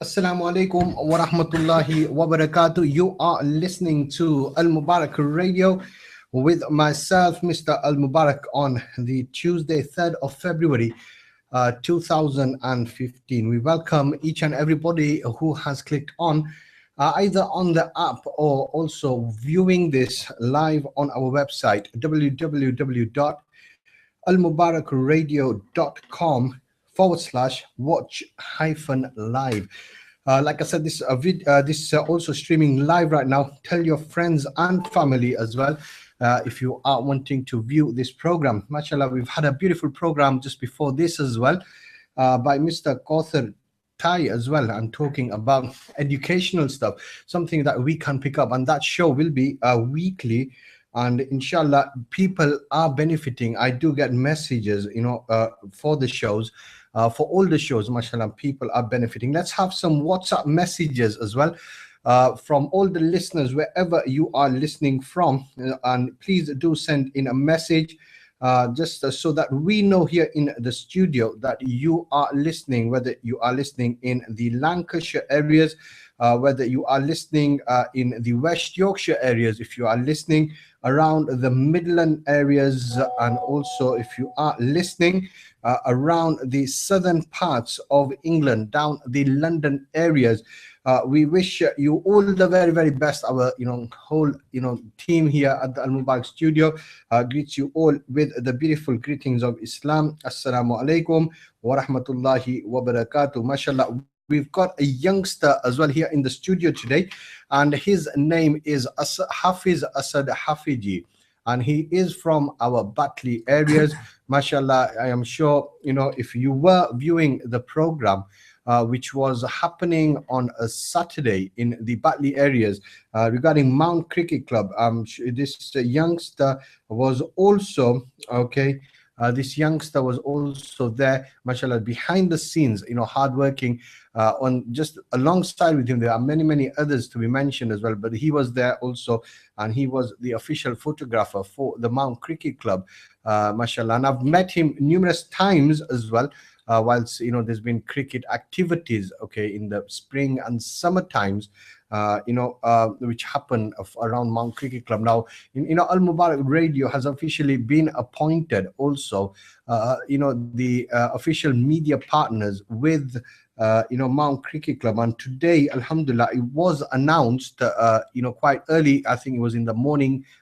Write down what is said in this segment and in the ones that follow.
Assalamu alaikum wa rahmatullahi wa barakatuh. You are listening to Al Mubarak Radio with myself, Mr. Al Mubarak, on the Tuesday, 3rd of February, 2015. We welcome each and everybody who has clicked on either on the app or also viewing this live on our website, www.almubarak.com/watch-live. Like I said, this also streaming live right now. Tell your friends and family as well if you are wanting to view this program. MashaAllah, we've had a beautiful program just before this as well by Mr. Kauthar Tai as well, and talking about educational stuff, something that we can pick up. And that show will be weekly. And inshallah, people are benefiting. I do get messages, for the shows. For all the shows, mashallah, people are benefiting. Let's have some WhatsApp messages as well from all the listeners, wherever you are listening from. And please do send in a message just so that we know here in the studio that you are listening, whether you are listening in the Lancashire areas, whether you are listening in the West Yorkshire areas, if you are listening around the Midland areas, and also if you are listening around the southern parts of England, down the London areas. We wish you all the very, very best. Our whole team here at the Al Mubarak studio greets you all with the beautiful greetings of Islam. Assalamu alaikum wa rahmatullahi wa barakatuh. MashaAllah, we've got a youngster as well here in the studio today, and his name is Hafez Assad Hafejee, and he is from our Batley areas. MashaAllah, I am sure if you were viewing the program which was happening on a Saturday in the Batley areas regarding Mount Cricket Club, this youngster was also this youngster was also there, mashallah, behind the scenes, hardworking. On just alongside with him, there are many others to be mentioned as well, but he was there also, and he was the official photographer for the Mount Cricket Club, mashallah. And I've met him numerous times as well, whilst there's been cricket activities in the spring and summer times, which happen around Mount Cricket Club. Now, Al Mubarak Radio has officially been appointed also, the official media partners with Mount Cricket Club. And today, alhamdulillah, it was announced quite early, I think it was in the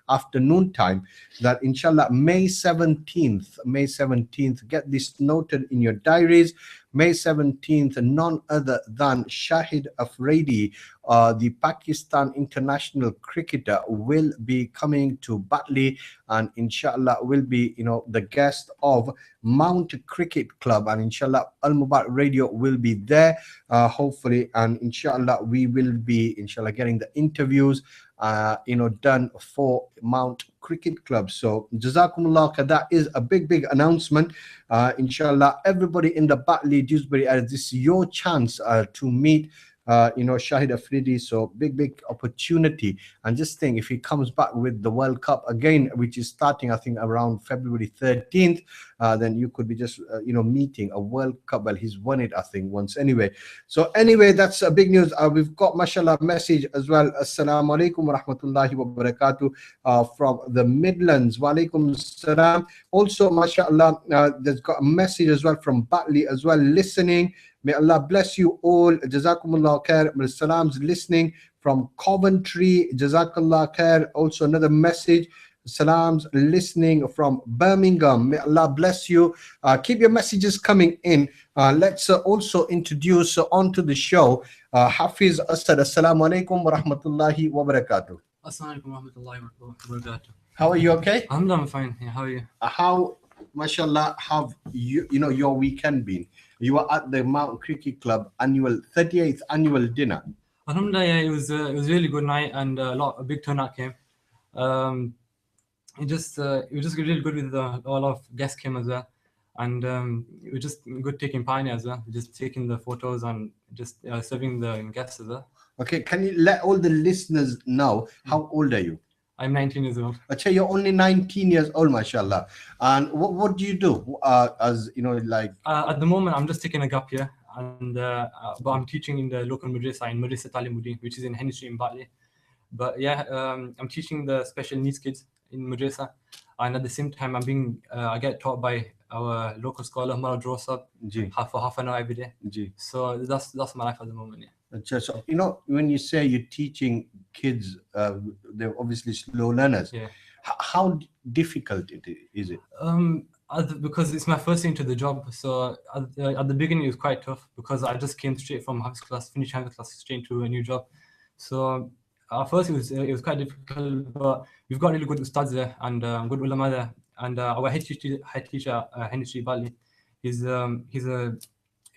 afternoon time, that inshallah May 17th, get this noted in your diaries. May 17th, none other than Shahid Afridi, the Pakistan international cricketer, will be coming to Batley, and inshallah will be the guest of Mount Cricket Club. And inshallah Al Mubarak Radio will be there hopefully, and inshallah we will be getting the interviews done for Mount Cricket Club. So jazakumullah, that is a big announcement. Inshallah, everybody in the Batley, Dewsbury area, this is your chance to meet Shahid Afridi. So big opportunity. And just think, if he comes back with the World Cup again, which is starting I think around February 13th, then you could be just meeting a World Cup. Well, he's won it I think once anyway. So anyway, that's big news. We've got mashallah message as well. Assalamu alaikum wa rahmatullahi wa barakatuh from the Midlands. Wa alaikum salam. Also mashallah, there's got a message as well from Batley as well, listening. May Allah bless you all. Jazakumullah khair. Salams listening from Coventry. Jazakallah khair. Also another message. Salams listening from Birmingham. May Allah bless you. Keep your messages coming in. Let's also introduce onto the show Hafez Assad. Assalamu alaikum wa rahmatullahi wa barakatuh. Assalamu alaikum wa rahmatullahi wa barakatuh. How are you? Okay? I'm fine. Yeah, how are you? How, mashallah, have your weekend been? You were at the Mount Cricket Club 38th annual dinner. Alhamdulillah, yeah, it was a really good night, and a big turnout came. It was just really good with a lot of guests came as well, and it was just good taking part in it as well, just taking the photos and just serving the guests as well. Okay, can you let all the listeners know how old are you? I'm 19 years old. Achha, you're only 19 years old, mashallah. And what do you do? At the moment, I'm just taking a gap year. and but I'm teaching in the local madrasa in Madrasa Talimudi, which is in Henry Street in Bartley. But yeah, I'm teaching the special needs kids in madrasa, and at the same time I get taught by our local scholar Mubarak Ji. for half an hour every day. Ji. So that's my life at the moment. Yeah. So, you know, when you say you're teaching kids, they're obviously slow learners. Yeah. How difficult is it? Because it's my first into the job, so at the beginning it was quite tough because I just came straight from Hafez class, finished Hafez class, straight into a new job. So at first it was quite difficult, but we've got really good ustads there and good ulama there, and our head teacher Henry Bali, he's a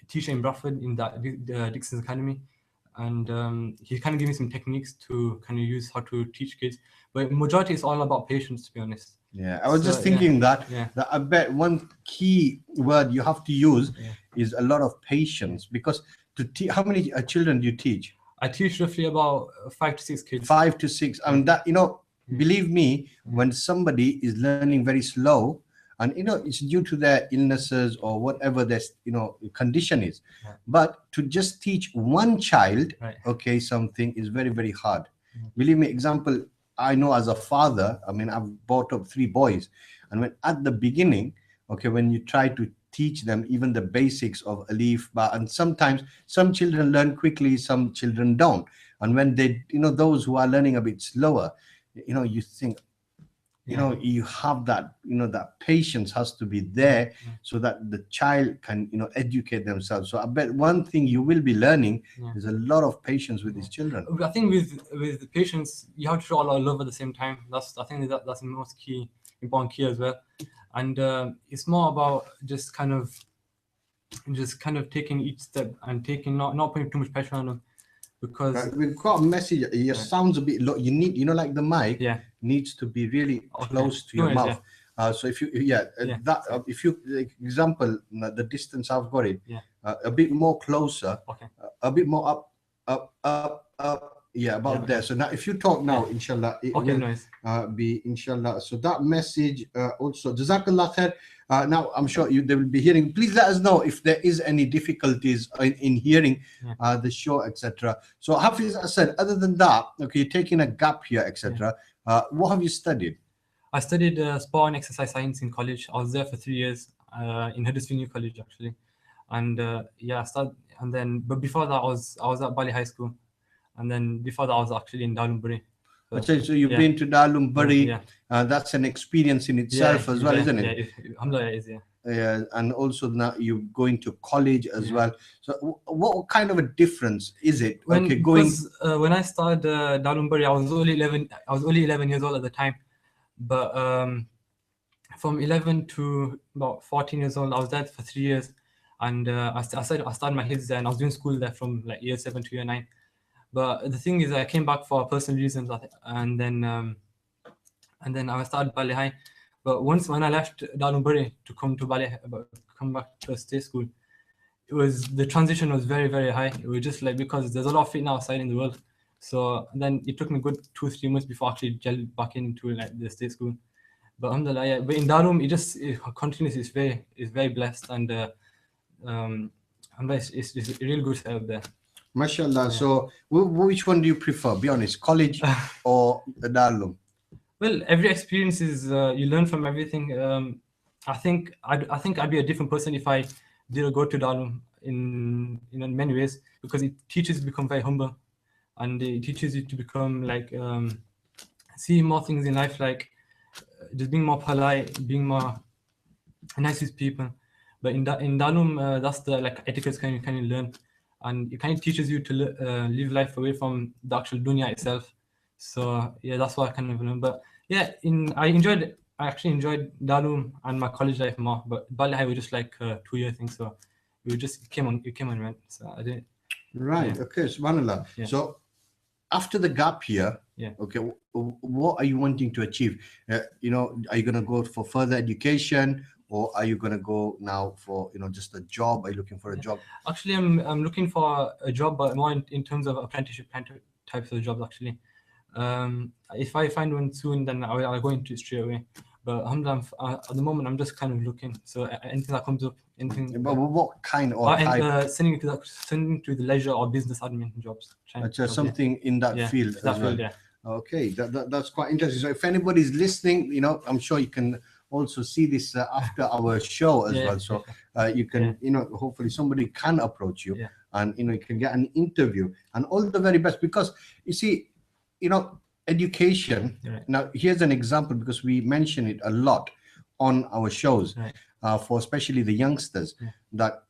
teacher in Bradford in the Dixon's Academy, and he kind of gave me some techniques to kind of use how to teach kids. But majority is all about patience, to be honest. Yeah, I was just thinking that I bet one key word you have to use is a lot of patience, because how many children do you teach? I teach roughly about 5 to 6 kids. 5 to 6. I mean, that, you know, believe me, when somebody is learning very slow, and you know, it's due to their illnesses or whatever their, you know, condition is, but to just teach one child, okay, something is very, very hard. Believe me, example, I know as a father, I mean, I've brought up 3 boys, and when at the beginning, okay, when you try to teach them even the basics of alif, ba, and sometimes some children learn quickly, some children don't, and when they, you know, those who are learning a bit slower, you know, you think, you know, you have that, you know, that patience has to be there so that the child can, you know, educate themselves. So I bet one thing you will be learning is a lot of patience with these children. I think with the patience, you have to show a lot of love at the same time. I think that's the most important key as well. And it's more about just kind of taking each step and taking not putting too much pressure on them, because we've got a message. Your sounds a bit low. You need, you know, like the mic needs to be really close to your mouth. So if you if you, like, example, the distance I've got it, a bit more closer, a bit more up. Yeah, about there. So now if you talk now, inshallah, it will be inshallah. So that message also, Jazakallah khair. Now I'm sure they will be hearing. Please let us know if there is any difficulties in hearing the show, etc. So Hafez, I said, other than that, okay, you're taking a gap here, etc. What have you studied? I studied sport and exercise science in college. I was there for 3 years in Huddersfield New College, actually, and I started. And then, but before that, I was at Bali High School. And then before that, I was actually in Darul Bari. So you've been to Darul Bari. That's an experience in itself as well, isn't it? Alhamdulillah, it is, Yeah, and also now you're going to college as well. So what kind of a difference is it? When I started Darul Bari, I was only 11 years old at the time. But from 11 to about 14 years old, I was there for 3 years. And I started my Hafez there, and I was doing school there from like year 7 to year 9. But the thing is, I came back for personal reasons, and then I started Bali High. But when I left Darul Bari to come to Bali, come back to a state school, the transition was very, very high. It was just like, because there's a lot of fitna outside in the world. So then it took me good 2-3 months before I actually gel back into like the state school. But alhamdulillah, but in Darul, it continues. It's very blessed, and it's a really good setup there. MashaAllah. So which one do you prefer? Be honest, college or Darul? Well, every experience is you learn from everything. I think I'd be a different person if I didn't go to Darul in many ways, because it teaches you to become very humble, and it teaches you to become like see more things in life, like just being more polite, being more nice with people. But in Darul, that's the like etiquettes kind of learn. And it kind of teaches you to live life away from the actual dunya itself. So yeah, that's what I kind of learned. But yeah, I actually enjoyed Darul and my college life more. But Bali High was just like a 2-year thing, so it came and went. So I did. Right. Yeah. Okay. Subhanallah. Yeah. So after the gap year, okay, what are you wanting to achieve? You know, are you going to go for further education? Or are you going to go now for, you know, just a job? Are you looking for a job? Actually, I'm looking for a job, but more in terms of apprenticeship types of jobs, actually. If I find one soon, then I'll go into it straight away. But alhamdulillah, at the moment I'm just kind of looking. So anything that comes up, anything. But what kind or and type? sending to the leisure or business admin jobs. Just something in that field as that well. field, yeah. Okay, that's quite interesting. So if anybody's listening, I'm sure you can also see this after our show as well. So you can, hopefully somebody can approach you, and you can get an interview, and all the very best. Because you see, education. Right. Now here's an example, because we mention it a lot on our shows, for especially the youngsters, that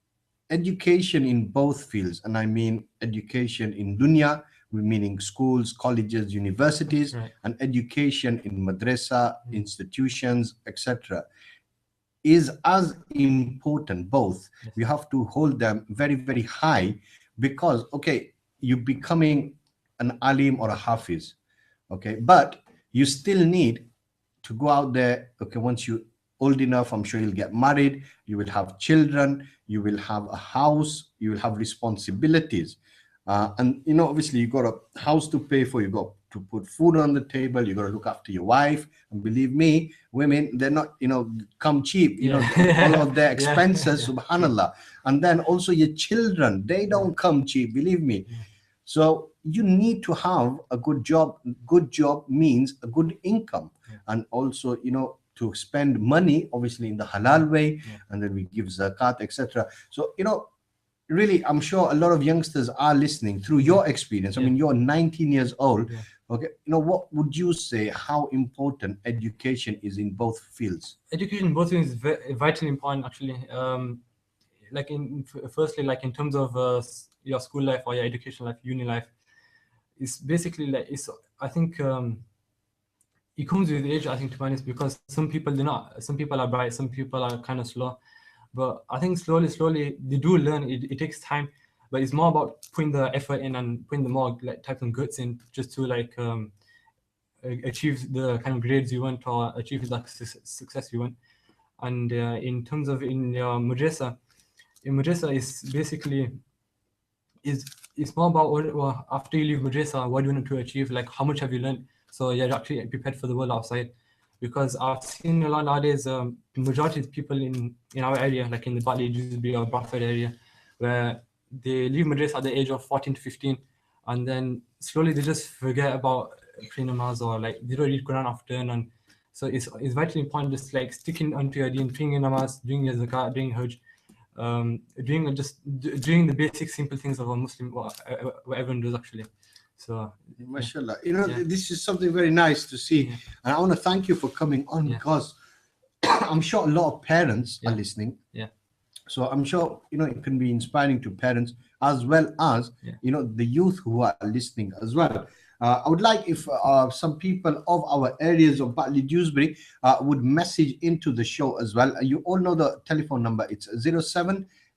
education in both fields, and I mean education in dunya, meaning schools, colleges, universities, and education in madrasa, institutions, etc., is as important. Both, we have to hold them very, very high, because okay, you're becoming an alim or a hafiz, okay, but you still need to go out there. Okay, once you old enough, I'm sure you'll get married, you will have children, you will have a house, you will have responsibilities, and obviously you got a house to pay for, you got to put food on the table, you got to look after your wife, and believe me, women, they're not come cheap, all of their expenses, subhanallah. And then also your children, they don't come cheap, believe me. So you need to have a good job. Good job means a good income, and also to spend money obviously in the halal way, and then we give zakat, etc. So really, I'm sure a lot of youngsters are listening through your experience. I mean, you're 19 years old. Okay, what would you say, how important education is in both fields? Education in both fields is vitally important, actually. Like firstly, like in terms of your school life or your education life, uni life, it's basically like I think it comes with age, I think, to be honest, because some people are bright, some people are kind of slow, but I think slowly they do learn. It takes time, but it's more about putting the effort in and putting the more like type of guts in, just to like achieve the kind of grades you want, or achieve the success you want. And in terms of in your madrasa, is basically it's more about after you leave madrasa, what do you want to achieve, like how much have you learned, so you're actually prepared for the world outside. Because I've seen a lot nowadays, the majority of people in our area, like in the Bali, Dewsbury or Bradford area, where they leave madrasa at the age of 14 to 15, and then slowly they just forget about praying namaz, or like they don't read Quran often. And so it's vitally important just like sticking onto your deen, praying your namaz, doing your zakat, doing hajj, doing the basic simple things of a Muslim, what everyone does actually. So mashallah, this is something very nice to see, and I want to thank you for coming on, because I'm sure a lot of parents are listening. So I'm sure it can be inspiring to parents, as well as the youth who are listening as well. I would like if some people of our areas of Batley, Dewsbury would message into the show as well. You all know the telephone number. It's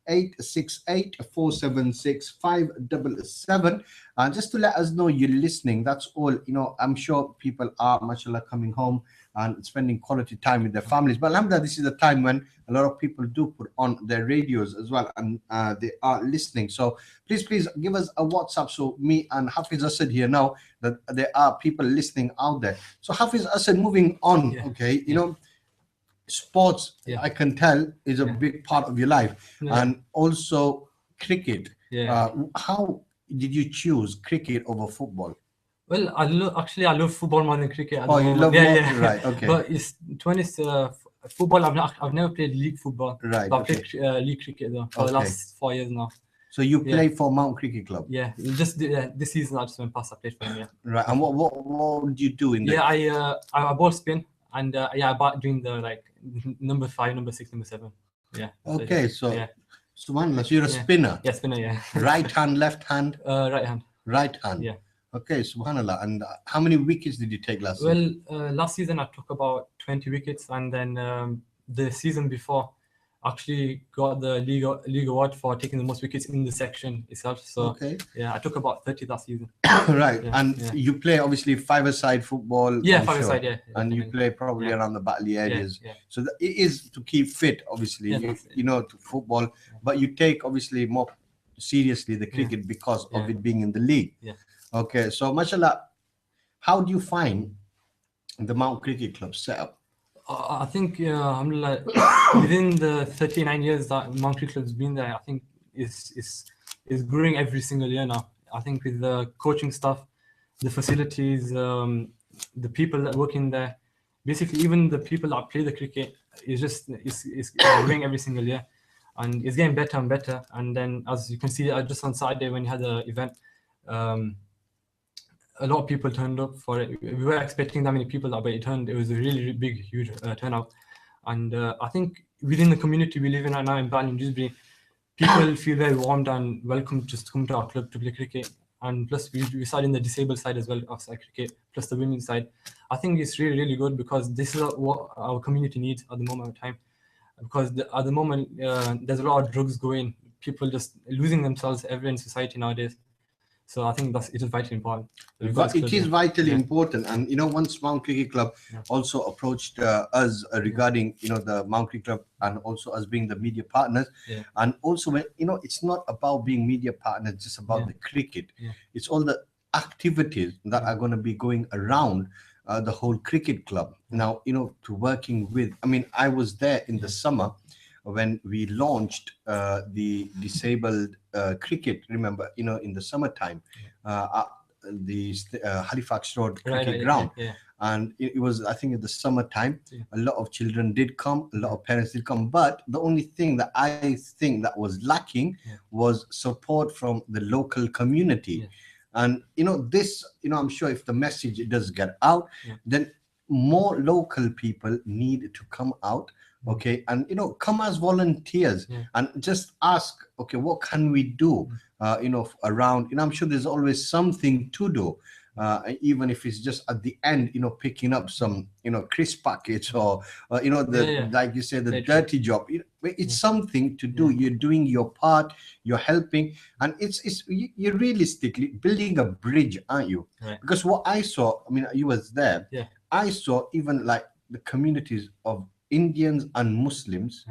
07868476577. Just to let us know you're listening. That's all. I'm sure people are, mashallah, coming home and spending quality time with their families. But alhamdulillah, this is the time when a lot of people do put on their radios as well, and they are listening. So please give us a WhatsApp, so me and Hafez Assad here know that there are people listening out there. So Hafez Assad, moving on, okay, sports, I can tell, is a big part of your life, and also cricket. How did you choose cricket over football? Well, I love football more than cricket. Oh, you love more, right? Okay. But it's football. I've never played league football. Right. But I've played league cricket though for the last 4 years now. So you play for Mount Cricket Club? Yeah, just this season I just went past. I played for them. Yeah. Right. And what would you do in there? Yeah, I ball spin, and I doing the like number 5, number 6, number 7. Yeah. Okay, so subhanallah, so you're a spinner. Yeah, spinner. Yeah. Right hand, left hand. Right hand. Right hand. Yeah. Okay, subhanallah. And how many wickets did you take last season? Well, last season I took about 20 wickets, and then the season before actually got the league award for taking the most wickets in the section itself. So I took about 30 that season. Right. You play obviously five-a-side football. Yeah, five-a-side, and you play probably around the Batley areas. So it is to keep fit, obviously, to football, but you take obviously more seriously the cricket because of it being in the league. Okay, so mashallah, how do you find the Mount Cricket Club setup? I think, alhamdulillah, within the 39 years that Mount Cricket Club's been there, I think is growing every single year now. I think with the coaching stuff, the facilities, the people that work in there, basically even the people that play the cricket is growing every single year, and it's getting better and better. And then, as you can see, just on Saturday when you had the event, a lot of people turned up for it. We were expecting that many people, but it was a really big, huge turnout. And I think within the community we live in right now in Bali and Dewsbury, people feel very warmed and welcome just to come to our club to play cricket. And plus, we start in the disabled side as well of cricket, plus the women's side. I think it's really, really good because this is what our community needs at the moment of time. Because at the moment, there's a lot of drugs going, people just losing themselves everywhere in society nowadays. So I think it is vitally important. It is vitally important, and once Mount Cricket Club also approached us regarding the Mount Cricket Club and also us being the media partners, and also when it's not about being media partners just about the cricket, it's all the activities that are going to be going around the whole cricket club. Now to working with, I was there in the summer when we launched the disabled cricket, remember, in the summertime, the Halifax Road cricket ground. And it was, I think, in the summertime, a lot of children did come, a lot of parents did come, but the only thing that I think that was lacking was support from the local community. And this, I'm sure if the message does get out, then more local people need to come out, okay, and come as volunteers and just ask, okay, what can we do around, I'm sure there's always something to do, even if it's just at the end, picking up some crisp packets or like you said, the dirty job. It's something to do. You're doing your part, you're helping, and you're realistically building a bridge, aren't you? Because what I saw, you was there, I saw even like the communities of Indians and Muslims,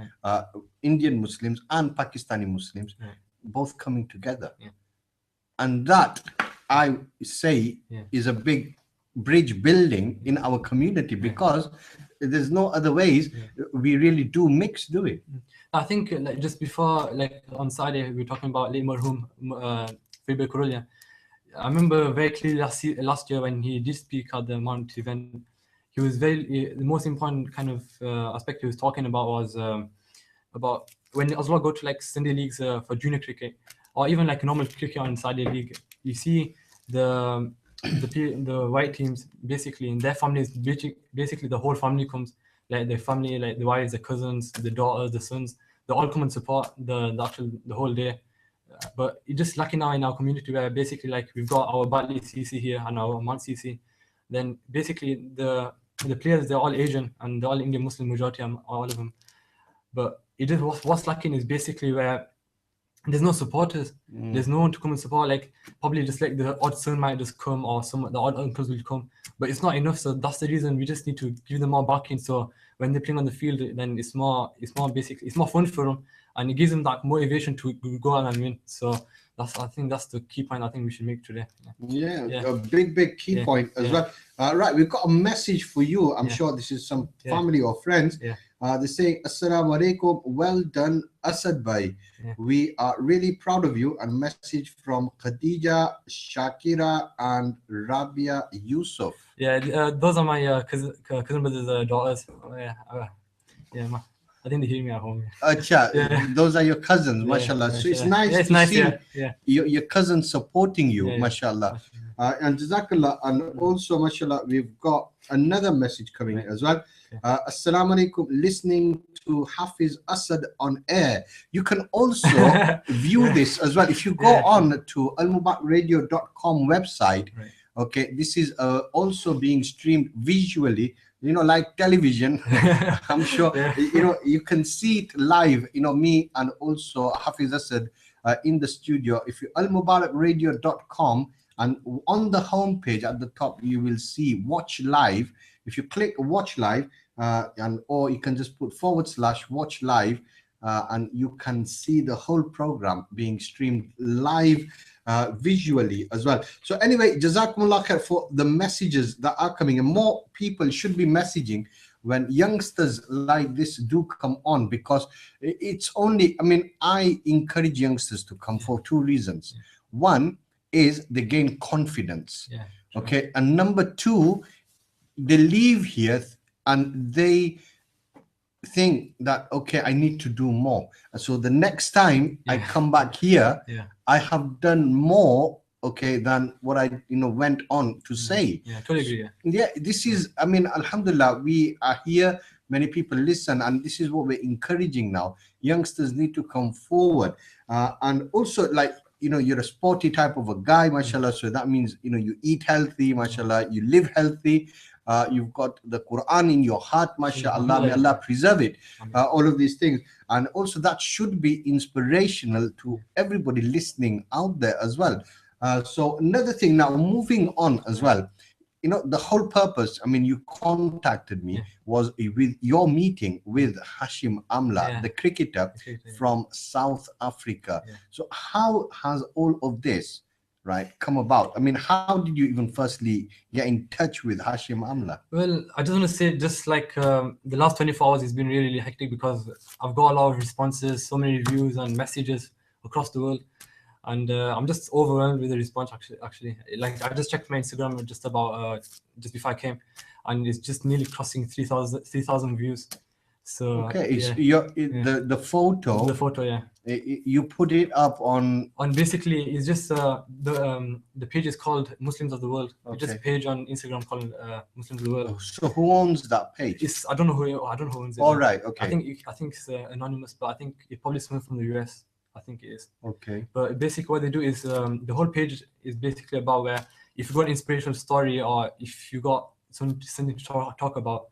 Indian Muslims and Pakistani Muslims, both coming together. And that, I say, is a big bridge building in our community, because there's no other ways we really do mix, do it. I think just before, on Saturday, we were talking about late marhum Faber Kurulia. I remember very clearly last year when he did speak at the Mount event, he was the most important kind of aspect he was talking about was about when Oslo go to Sunday leagues for junior cricket, or even normal cricket on Saturday league, you see the white teams basically, and their families, basically the whole family comes, their family, the wives, the cousins, the daughters, the sons, they all come and support the whole day. But it's just lucky now in our community where basically we've got our Bartley CC here and our Mount CC. Then basically the players, they're all Asian and they're all Indian Muslim majority, all of them. But it just what's lacking is basically where there's no supporters. There's no one to come and support. Probably just the odd son might just come, or the odd uncles will come, but it's not enough. So that's the reason we just need to give them more backing. So when they're playing on the field, then it's more fun for them, and it gives them that motivation to go on and win. So I think that's the key point I think we should make today. A big key point as well. Right, we've got a message for you. I'm sure this is some family or friends. They say, Assalamu alaikum, well done, Assad bhai. We are really proud of you. And message from Khadija, Shakira, and Rabia Yusuf. Those are my cousin brothers' daughters. I think they hear me at home. Those are your cousins, mashallah. So it's nice to see your cousins supporting you, mashallah. And Jazakallah, and also, mashallah, we've got another message coming as well. Assalamu alaikum, listening to Hafez Assad on air. You can also view this as well. If you go on to almubarakradio.com website, okay, this is also being streamed visually, like television. I'm sure, you can see it live, me and also Hafez Assad in the studio. If you almubarakradio.com, and on the home page at the top, you will see watch live. If you click watch live, or you can just put /watch live, and you can see the whole program being streamed live visually as well. So anyway, Jazakumullah khair for the messages that are coming, and more people should be messaging when youngsters like this do come on, because it's only, I mean, I encourage youngsters to come for two reasons. One is they gain confidence. Okay. And number two, they leave here and they think that, okay, I need to do more. And so the next time I come back here, I have done more, okay, than what I went on to say. Totally agree. This is, I mean, alhamdulillah, we are here, many people listen, and this is what we're encouraging now. Youngsters need to come forward, and also, like, you're a sporty type of a guy, mashallah, so that means you eat healthy, mashallah, you live healthy. You've got the Quran in your heart, mashallah, may Allah preserve it, all of these things. And also that should be inspirational to everybody listening out there as well. So another thing, now moving on as well, the whole purpose, I mean, you contacted me was with your meeting with Hashim Amla, the cricketer from South Africa. So how has all of this come about? I mean, how did you even firstly get in touch with Hashim Amla? Well, I just want to say, just like the last 24 hours has been really, really hectic, because I've got a lot of responses, so many reviews and messages across the world, and I'm just overwhelmed with the response. Actually, like, I just checked my Instagram just about just before I came, and it's just nearly crossing 3,000 views. So okay, it's the photo. The photo, you put it up on basically, it's just the page is called Muslims of the World. It's just a page on Instagram called Muslims of the World. So who owns that page? I don't know who owns it. All right, okay. I think it's anonymous, but I think it probably someone from the US. I think it is. Okay. But basically, what they do is the whole page is basically about where if you got an inspirational story, or if you got something to talk about,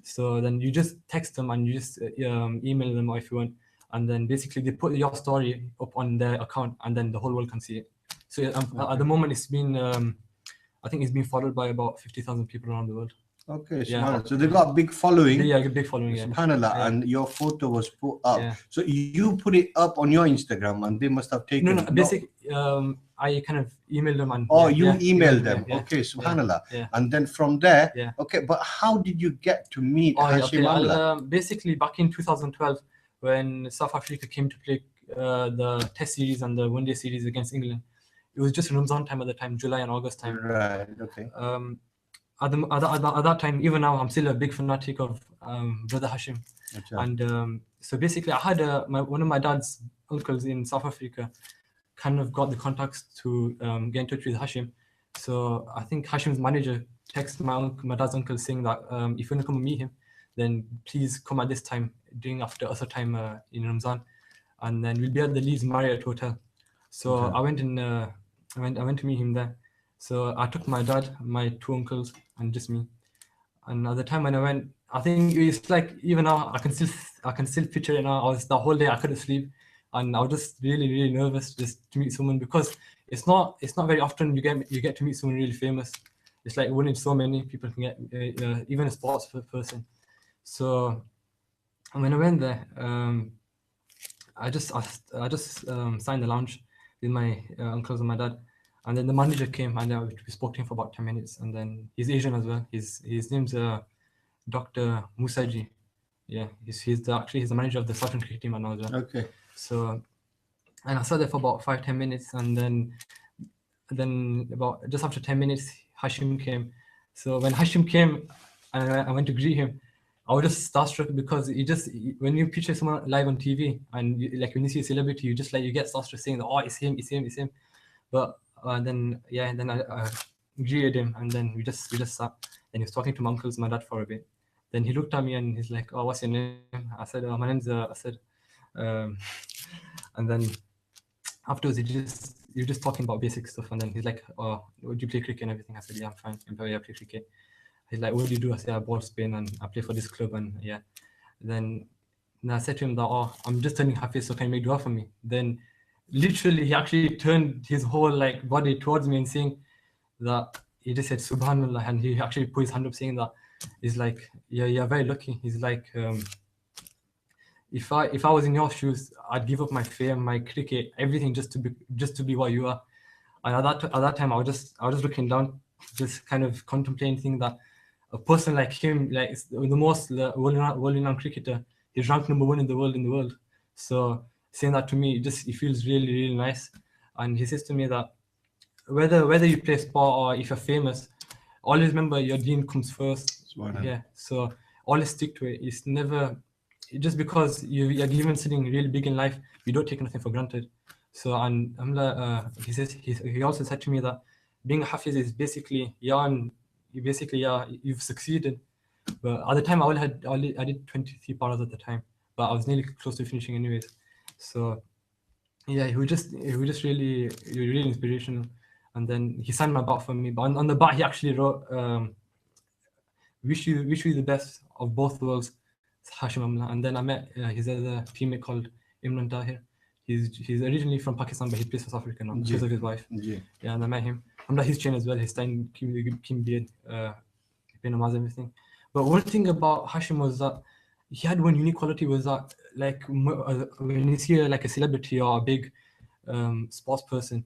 so then you just text them and you just email them, or if you want, and then basically they put your story up on their account, and then the whole world can see it. So at the moment, it's been I think it's been followed by about 50,000 people around the world. Okay, so they've got a big following. Yeah, a big following. Subhanallah, and your photo was put up. So you put it up on your Instagram, and they must have taken. No. Basically, I kind of emailed them, and emailed them. Okay, Subhanallah, and then from there, okay. But how did you get to meet Hashim Amla? Basically, back in 2012, when South Africa came to play the Test series and the One Day series against England, it was just Ramzan time at the time, July and August time. Right. Okay. At that time, even now, I'm still a big fanatic of Brother Hashim. And so basically, I had one of my dad's uncles in South Africa kind of got the contacts to get in touch with Hashim. So I think Hashim's manager texted my dad's uncle saying that if you want to come and meet him, then please come at this time, after Assad time in Ramzan, and then we'll be at the Leeds Marriott Hotel. So I went to meet him there. So I took my dad, my two uncles, and just me. And at the time when I went, I think it's like, even now I can still picture it now. The whole day I couldn't sleep, and I was just really, really nervous just to meet someone, because it's not very often you get to meet someone really famous. It's like one in so many people can get, even a sports person. So when I went there, I just signed the lounge with my uncles and my dad. And then the manager came, and we spoke to him for about 10 minutes. And then he's Asian as well. His name's Dr. Musaji. Yeah, he's the manager of the Southern cricket team now as well. Okay. So, and I sat there for about 5-10 minutes, and then about just after 10 minutes, Hashim came. So when Hashim came, and I went to greet him, I was just starstruck, because when you picture someone live on TV, and when you see a celebrity, you get starstruck saying that, oh, it's him. But then I greeted him, and then we just sat, and he was talking to my uncles, my dad, for a bit. Then he looked at me and he's like, oh, what's your name? I said, my name's Assad. And then afterwards you're just talking about basic stuff, and then he's like, oh, would you play cricket and everything? I said, yeah, I'm fine. I play cricket. He's like, what do you do? I said, I ball spin and I play for this club, and Then I said to him that, oh, I'm just turning Hafez, so can you make dua for me? Then literally he actually turned his whole body towards me and saying that, he just said Subhanallah, and he actually put his hand up saying that, he's like, yeah, you're very lucky. He's like, if I was in your shoes, I'd give up my fame, my cricket, everything just to be what you are. And at that time I was just looking down, just kind of contemplating that a person like him, like the most world-renowned cricketer, he's ranked #1 in the world. So saying that to me, it feels really, really nice. And he says to me that whether you play sport or if you're famous, always remember your deen comes first. Yeah. So always stick to it. It's never just because you're given something really big in life, you don't take nothing for granted. So and he also said to me that being a Hafiz is basically you've succeeded. But at the time I did 23 paras at the time, but I was nearly close to finishing anyways. So yeah, he was just really inspirational. And then he signed my bat for me. But on the bat he actually wrote wish you the best of both worlds, Hashim Amla. And then I met his other teammate called Imran Tahir. He's originally from Pakistan, but he plays for South Africa now because of his wife. Yeah, and I met him. I'm like his trainer as well. He's starting Kim Beard, paying namaz, everything. But one thing about Hashim was that he had one unique quality, was that like when you see like a celebrity or a big sports person,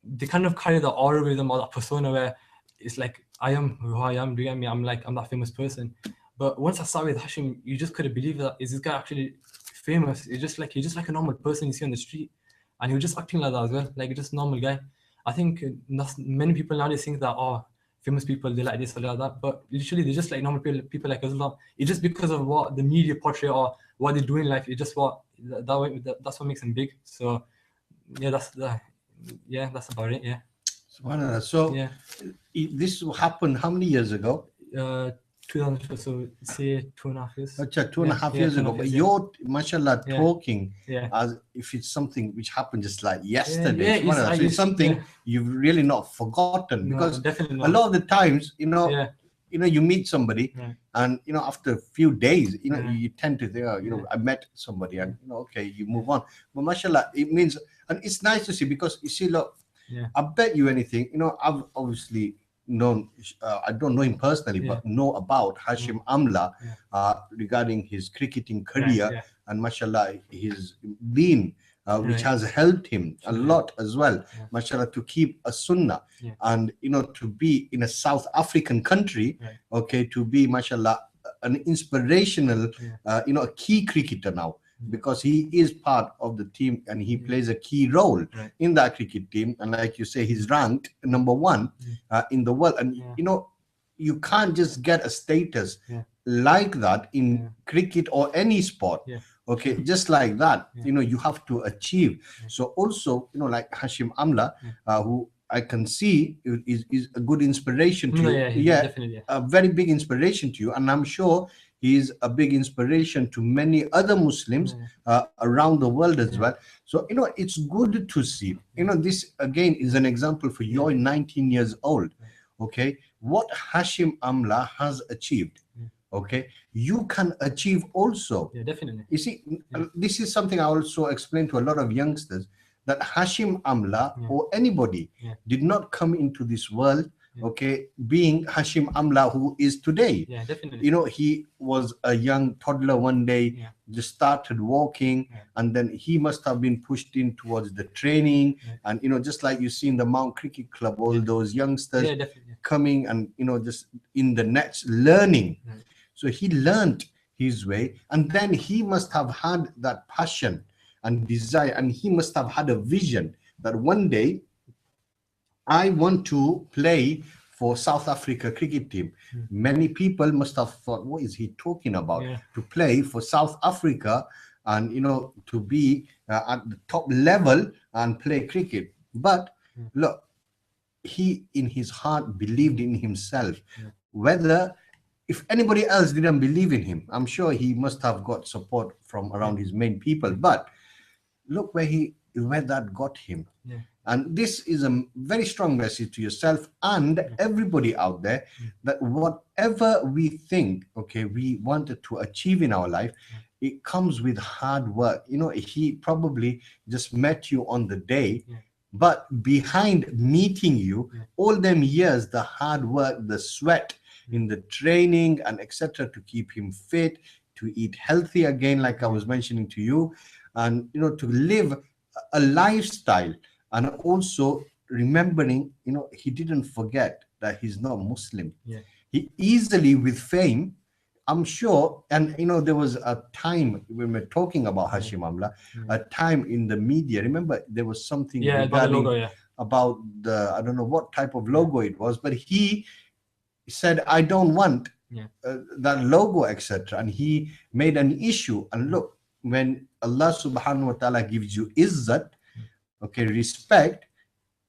they kind of carry the aura with them, or that persona where it's like, I am who I am, do you get me? I'm that famous person. But once I started with Hashim, you just couldn't believe that, is this guy actually famous? He's just like a normal person you see on the street. And he was just acting like that as well, like just normal guy. I think many people nowadays think that, oh, famous people, they like this or like that. But literally, they're just like normal people like us. It's just because of what the media portray or what they do in life. It's just that's what makes them big. So yeah, that's about it. Yeah. So yeah, this happened how many years ago? 2012, so say 2.5 years. 2.5 years ago. But you're, mashallah, Yeah. talking Yeah. as if it's something which happened just like yesterday. Yeah, So it's something you've really not forgotten, No, because definitely a not. lot of the times, Yeah. You meet somebody, Right. and after a few days, Yeah. you tend to think, I met somebody, and okay, you move on. But mashallah, it means, and it's nice to see, because you see, look, Yeah. I bet you anything, I've obviously known, I don't know him personally, but know about Hashim Amla regarding his cricketing career, and mashallah, his deen, which has helped him a lot as well, mashallah, to keep a sunnah, and to be in a South African country, okay, to be, mashallah, an inspirational, a key cricketer now, because he is part of the team and he plays a key role in that cricket team. And like you say, he's ranked #1 in the world. And you can't just get a status like that in cricket or any sport. Okay, just like that, you have to achieve. So also, like Hashim Amla, who I can see is a good inspiration to you. Definitely. A very big inspiration to you. And I'm sure he's a big inspiration to many other Muslims around the world as well. So, it's good to see. This again is an example for you. You're 19 years old. Okay. What Hashim Amla has achieved, okay, you can achieve also. Yeah, definitely. You see, this is something I also explain to a lot of youngsters, that Hashim Amla or anybody did not come into this world, okay, being Hashim Amla who is today. Yeah, definitely. He was a young toddler one day, just started walking, and then he must have been pushed in towards the training, and just like you see in the Mount Cricket Club, all those youngsters coming and just in the nets learning. So he learned his way, and then he must have had that passion and desire, and he must have had a vision that one day I want to play for South Africa cricket team. Many people must have thought, what is he talking about? To play for South Africa and to be at the top level and play cricket. But look, he in his heart believed in himself. Whether if anybody else didn't believe in him, I'm sure he must have got support from around his main people. But look where that got him. And this is a very strong message to yourself and everybody out there, that whatever we think, okay, we wanted to achieve in our life, it comes with hard work. He probably just met you on the day, but behind meeting you, all them years, the hard work, the sweat in the training and etc., to keep him fit, to eat healthy again, like I was mentioning to you, and to live a lifestyle, and also remembering, he didn't forget that he's not Muslim. He easily with fame, I'm sure, and there was a time when we're talking about Hashim Amla, a time in the media. Remember, there was something Yeah, about the regarding logo, yeah. about the, I don't know what type of logo it was, but he said, I don't want Yeah. that logo, etc. And he made an issue. And look, when Allah subhanahu wa ta'ala gives you izzat, okay, respect,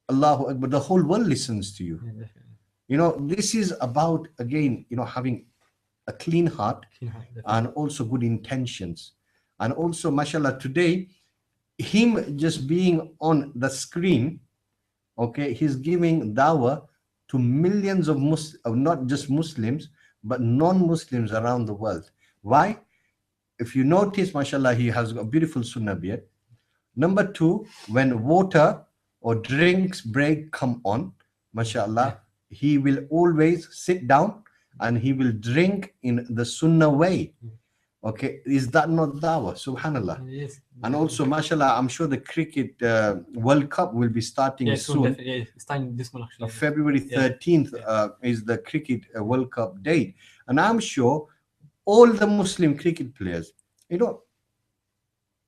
Allahu Akbar, the whole world listens to you. Yeah, definitely. This is about, again, having a clean heart Yeah, definitely. and also good intentions. And also, mashallah, today, him just being on the screen, okay, he's giving dawah to millions of not just Muslims, but non-Muslims around the world. Why? If you notice, mashallah, he has a beautiful sunnah beard. Number two, when water or drinks break come on, mashallah, he will always sit down and he will drink in the sunnah way. Okay, is that not dawah? Subhanallah. Yes. And also, mashallah, I'm sure the cricket World Cup will be starting Yeah, soon. definitely. Yeah, it's starting this month actually. February Yeah. 13th is the cricket World Cup date. And I'm sure all the Muslim cricket players,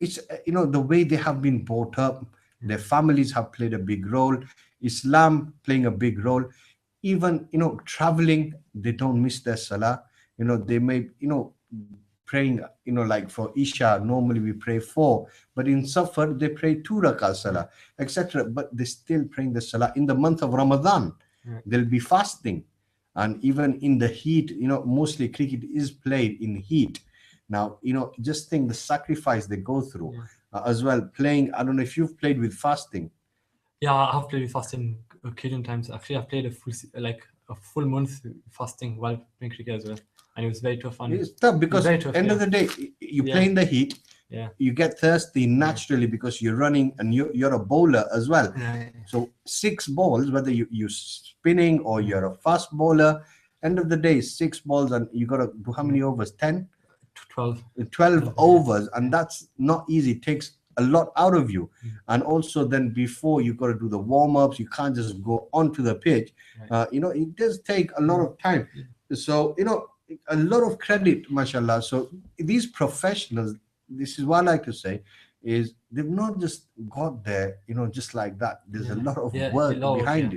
it's the way they have been brought up, their families have played a big role, Islam playing a big role. Even traveling, they don't miss their salah. They may praying, like for Isha normally we pray 4, but in Safar they pray 2 rakah salah, etc. But they still praying the salah. In the month of Ramadan, they'll be fasting. And even in the heat, mostly cricket is played in heat. Now, just think the sacrifice they go through as well. Playing, I don't know if you've played with fasting. Yeah, I have played with fasting occasion times. Actually, I've played a full month fasting while playing cricket as well, and it was very tough. And It's tough because end of the day, you play in the heat. Yeah. You get thirsty naturally because you're running and you're a bowler as well. Yeah. So 6 balls, whether you're spinning or you're a fast bowler, end of the day, 6 balls, and you got to do how many overs? 10? 12 overs, and that's not easy. It takes a lot out of you. And also then before you got to do the warm-ups, you can't just go onto the pitch. It does take a lot of time. So a lot of credit, mashallah. So these professionals, this is what I like to say, is they've not just got there just like that. There's a lot of work behind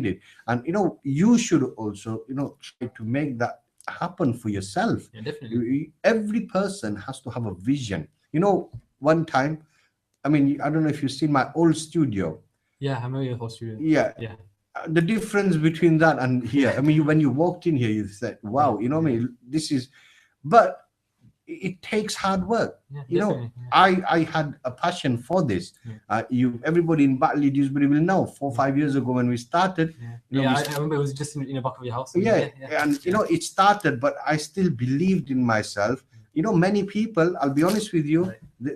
it. And you should also try to make that happen for yourself. Definitely. Every person has to have a vision. One time, I mean, I don't know if you've seen my old studio. Yeah, I'm your whole studio. Yeah. The difference between that and here, I mean, when you walked in here, you said, wow, I mean, this is, but it takes hard work. I had a passion for this. Everybody in Batley, Dewsbury will know 4 or 5 years ago when we started. I remember it was just in the back of your house. And it started, but I still believed in myself. Many people, I'll be honest with you, they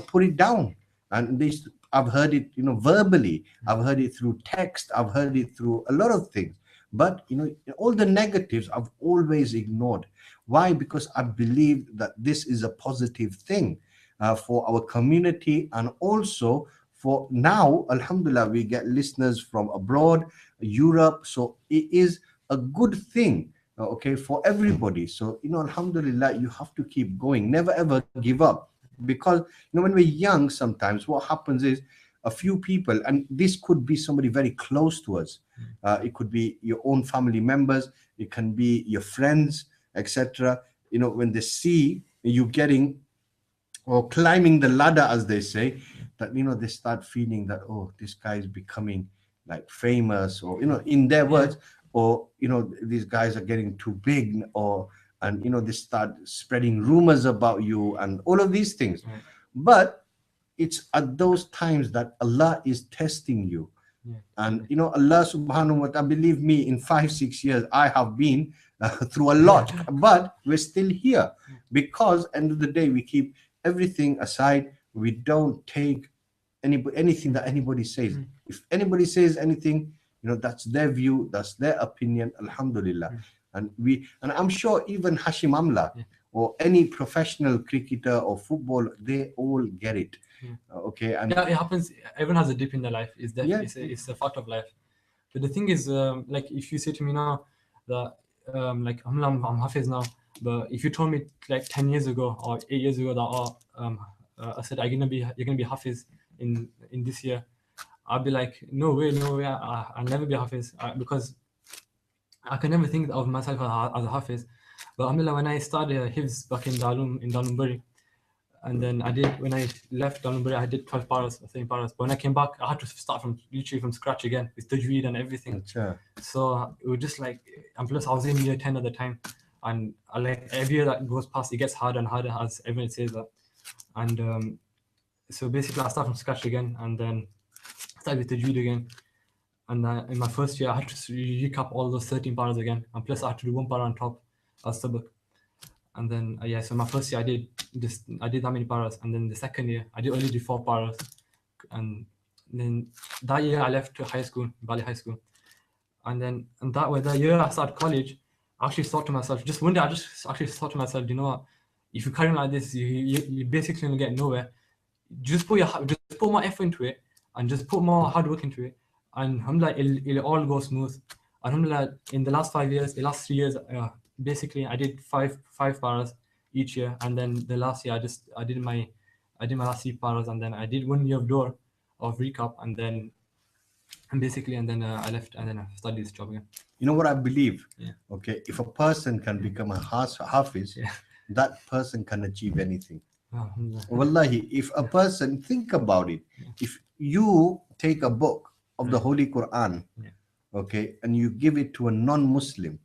put it down, and I've heard it, verbally. I've heard it through text. I've heard it through a lot of things. But all the negatives I've always ignored. Why? Because I believe that this is a positive thing for our community, and also for now, alhamdulillah, we get listeners from abroad, Europe. So it is a good thing, okay, for everybody. So, alhamdulillah, you have to keep going. Never ever give up. Because, when we're young, sometimes what happens is a few people, and this could be somebody very close to us. It could be your own family members. It can be your friends, etc. When they see you getting or climbing the ladder, as they say, that they start feeling that, oh, this guy is becoming like famous, or in their words, or these guys are getting too big, and they start spreading rumors about you and all of these things. But it's at those times that Allah is testing you. And Allah subhanahu wa ta'ala, believe me, in 5-6 years I have been through a lot, but we're still here because end of the day we keep everything aside. We don't take anything that anybody says. If anybody says anything, that's their view, that's their opinion, alhamdulillah. And I'm sure even Hashim Amla or any professional cricketer or football, they all get it. Okay. And it happens. Everyone has a dip in their life. It's a fact of life. But the thing is, like if you say to me now that like I'm Hafiz now, but if you told me like 10 years ago or 8 years ago that I said you're gonna be Hafiz in this year, I'd be like, no way, no way, I'll never be Hafiz, because I can never think of myself as a Hafiz. But alhamdulillah, when I started Hifz back in Dalum Bari, and then when I left Dalum Bari, I did 12 paras, 13 paras. But when I came back, I had to start literally from scratch again with tajweed and everything. Acha. So it was just like, and plus I was in year 10 at the time, and like every year that goes past, it gets harder and harder, as everyone says that. And so basically I started from scratch again, and then started with tajweed again. And in my first year, I had to recap all those 13 paras again, and plus I had to do one para on top as sabak. And then yeah, so my first year I did that many paras, and then the second year I only did 4 paras, and then that year I left to high school, Bali High School, and then that year I started college. I actually thought to myself, just one day I just actually thought to myself, you know what, if you carry on like this, you basically gonna get nowhere. Just put more effort into it, and just put more hard work into it, and alhamdulillah, it'll all go smooth. Alhamdulillah, in the last 3 years, basically I did five paras each year, and then the last year I did my last 3 paras, and then I did 1 year of door of recap, and then I left, and then I studied this job again. You know what I believe? Yeah. Okay, if a person can become a Hafiz, Yeah. that person can achieve anything. Alhamdulillah. Wallahi, if a person, think about it, if you take a book of the Holy Quran, okay, and you give it to a non-Muslim,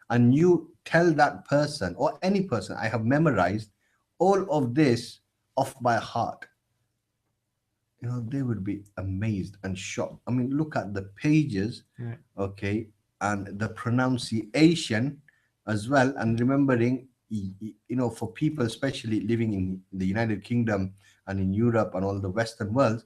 and you tell that person or any person, I have memorized all of this off by heart, you know, they would be amazed and shocked. I mean, look at the pages, okay, and the pronunciation as well, and remembering, you know, for people especially living in the United Kingdom and in Europe and all the Western world,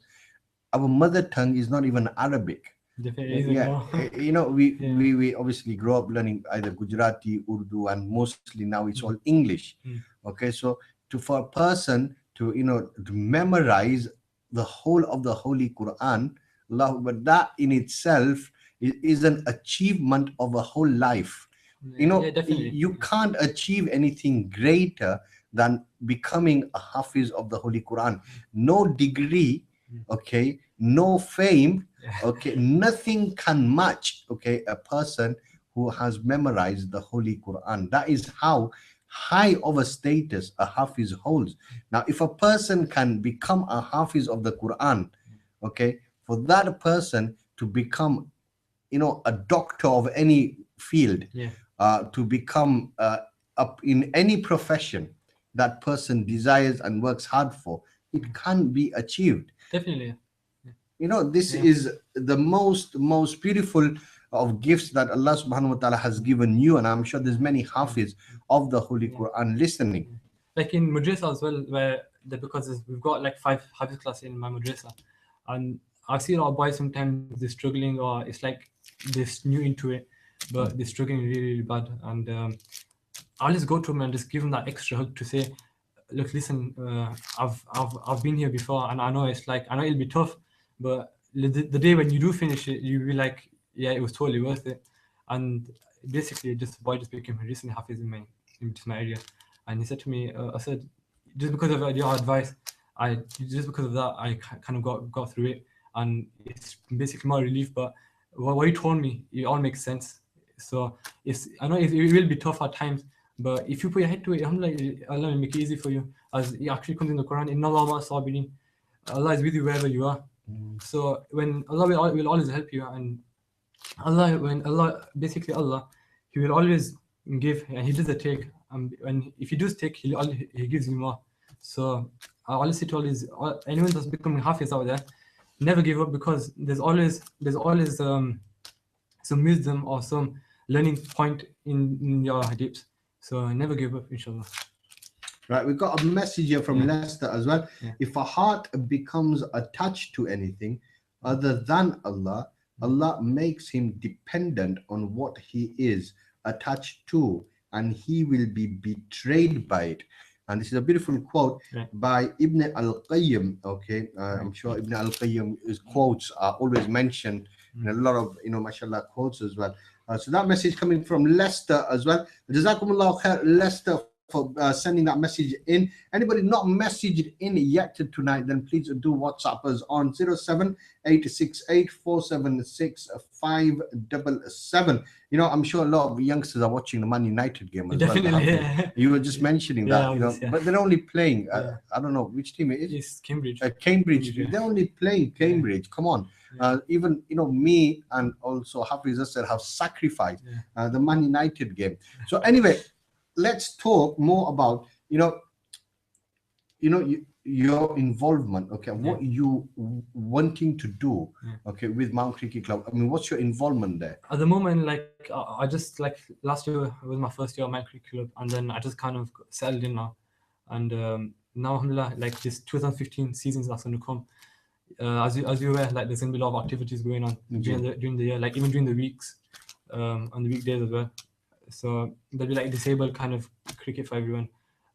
our mother tongue is not even Arabic. You know, we obviously grow up learning either Gujarati, Urdu, and mostly now it's all English. Okay, so for a person to, you know, to memorize the whole of the Holy Quran, but that in itself is an achievement of a whole life. You know, you can't achieve anything greater than becoming a Hafiz of the Holy Quran. No degree, okay, no fame, okay, nothing can match, okay, a person who has memorized the Holy Quran. That is how high of a status a Hafiz holds. Now, if a person can become a Hafiz of the Quran, okay, for that person to become, you know, a doctor of any field, to become up in any profession that person desires and works hard for, it can be achieved. Definitely. You know, this is the most beautiful of gifts that Allah subhanahu wa ta'ala has given you, and I'm sure there's many Hafiz of the Holy Quran listening. Like in madrasa as well, because we've got like 5 Hafiz classes in my madrasa, and I see a lot of boys sometimes they're struggling, or it's like they're new into it, but they're struggling really bad, and I'll just go to them and just give them that extra hug to say, look, listen, I've been here before, and I know it'll be tough, but the day when you do finish it, you'll be like, yeah, it was totally worth it. And basically, just boy just became recently Hafiz in my area, and he said to me, I said, just because of your advice, I kind of got through it, and it's basically more relief. But what you told me, it all makes sense. So I know it will be tough at times, but if you put your head to it, alhamdulillah, Allah will make it easy for you. As it actually comes in the Quran, Inna Allah ma'as sabirin. Allah is with you wherever you are. So when Allah will always help you, and Allah, He will always give, and He does the take. And if He does take, He gives you more. So I always say to anyone that's becoming Hafiz out there, never give up, because there's always some wisdom or some learning point in your hadiths. So never give up, inshallah. Right, we've got a message here from Lester as well. If a heart becomes attached to anything other than Allah, Allah makes him dependent on what he is attached to, and he will be betrayed by it. And this is a beautiful quote by Ibn al-Qayyim. Okay, I'm sure Ibn al-Qayyim's quotes are always mentioned and a lot of, mashallah, quotes as well. So that message coming from Leicester as well. Jazakumullah khair, Leicester, for sending that message in. Anybody not messaged in yet tonight, then please do WhatsApp us on 07868476577. I'm sure a lot of youngsters are watching the Man United game as Definitely, well. yeah. You were just mentioning that, Yeah. but they're only playing. Yeah. I don't know which team it is. It's Cambridge. Cambridge. Yeah. They're only playing Cambridge. Come on. Even me and also Hafez said have sacrificed the Man United game. So anyway, let's talk more about your involvement. Okay, what you wanting to do. Okay, with Mount Cricket Club. I mean, what's your involvement there? At the moment, like I just like last year was my first year at Mount Cricket Club, and then I just kind of settled in now, and now alhamdulillah, like this 2015 seasons that's going to come. As you're aware, like there's gonna be a lot of activities going on during the year, like even during the weeks, on the weekdays as well. So there'll be like disabled kind of cricket for everyone,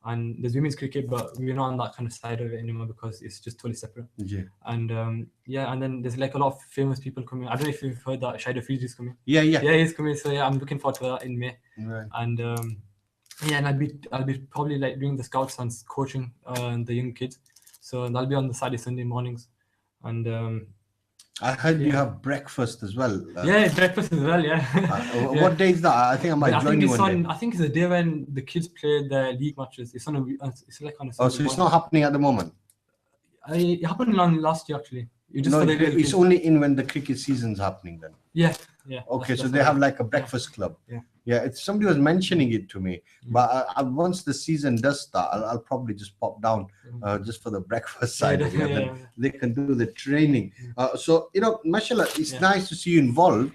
and there's women's cricket, but we're not on that kind of side of it anymore because it's just totally separate. And and then there's like a lot of famous people coming. I don't know if you've heard that Hafejee is coming. Yeah, he's coming. So I'm looking forward to that in May. And and I'll be probably like doing the scouts and coaching the young kids. So that'll be on the Saturday Sunday mornings. And I heard you have breakfast as well. Breakfast as well. What day is that? I think I might join you one day. I think it's the day when the kids play the league matches. It's like on a so it's not happening at the moment. It happened last year actually. It's only in when the cricket season's happening then. Yeah. Okay, so they have like a breakfast club. It's somebody was mentioning it to me, but once the season does start, I'll probably just pop down just for the breakfast side. Then they can do the training. So mashallah, it's nice to see you involved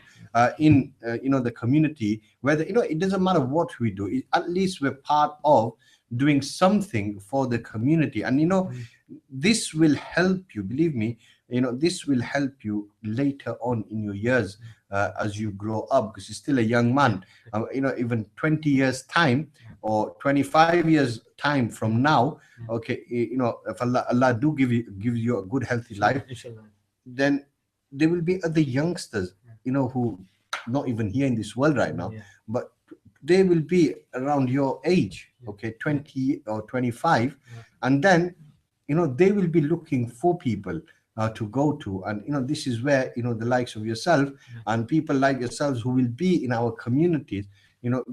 in the community. Whether it doesn't matter what we do, at least we're part of doing something for the community, and this will help you. Believe me. This will help you later on in your years as you grow up, because you're still a young man. Even 20 years time or 25 years time from now, okay, if Allah do give you a good healthy life, then there will be other youngsters, who not even here in this world right now, but they will be around your age, okay, 20 or 25, and then they will be looking for people to go to, and this is where the likes of yourself and people like yourselves who will be in our communities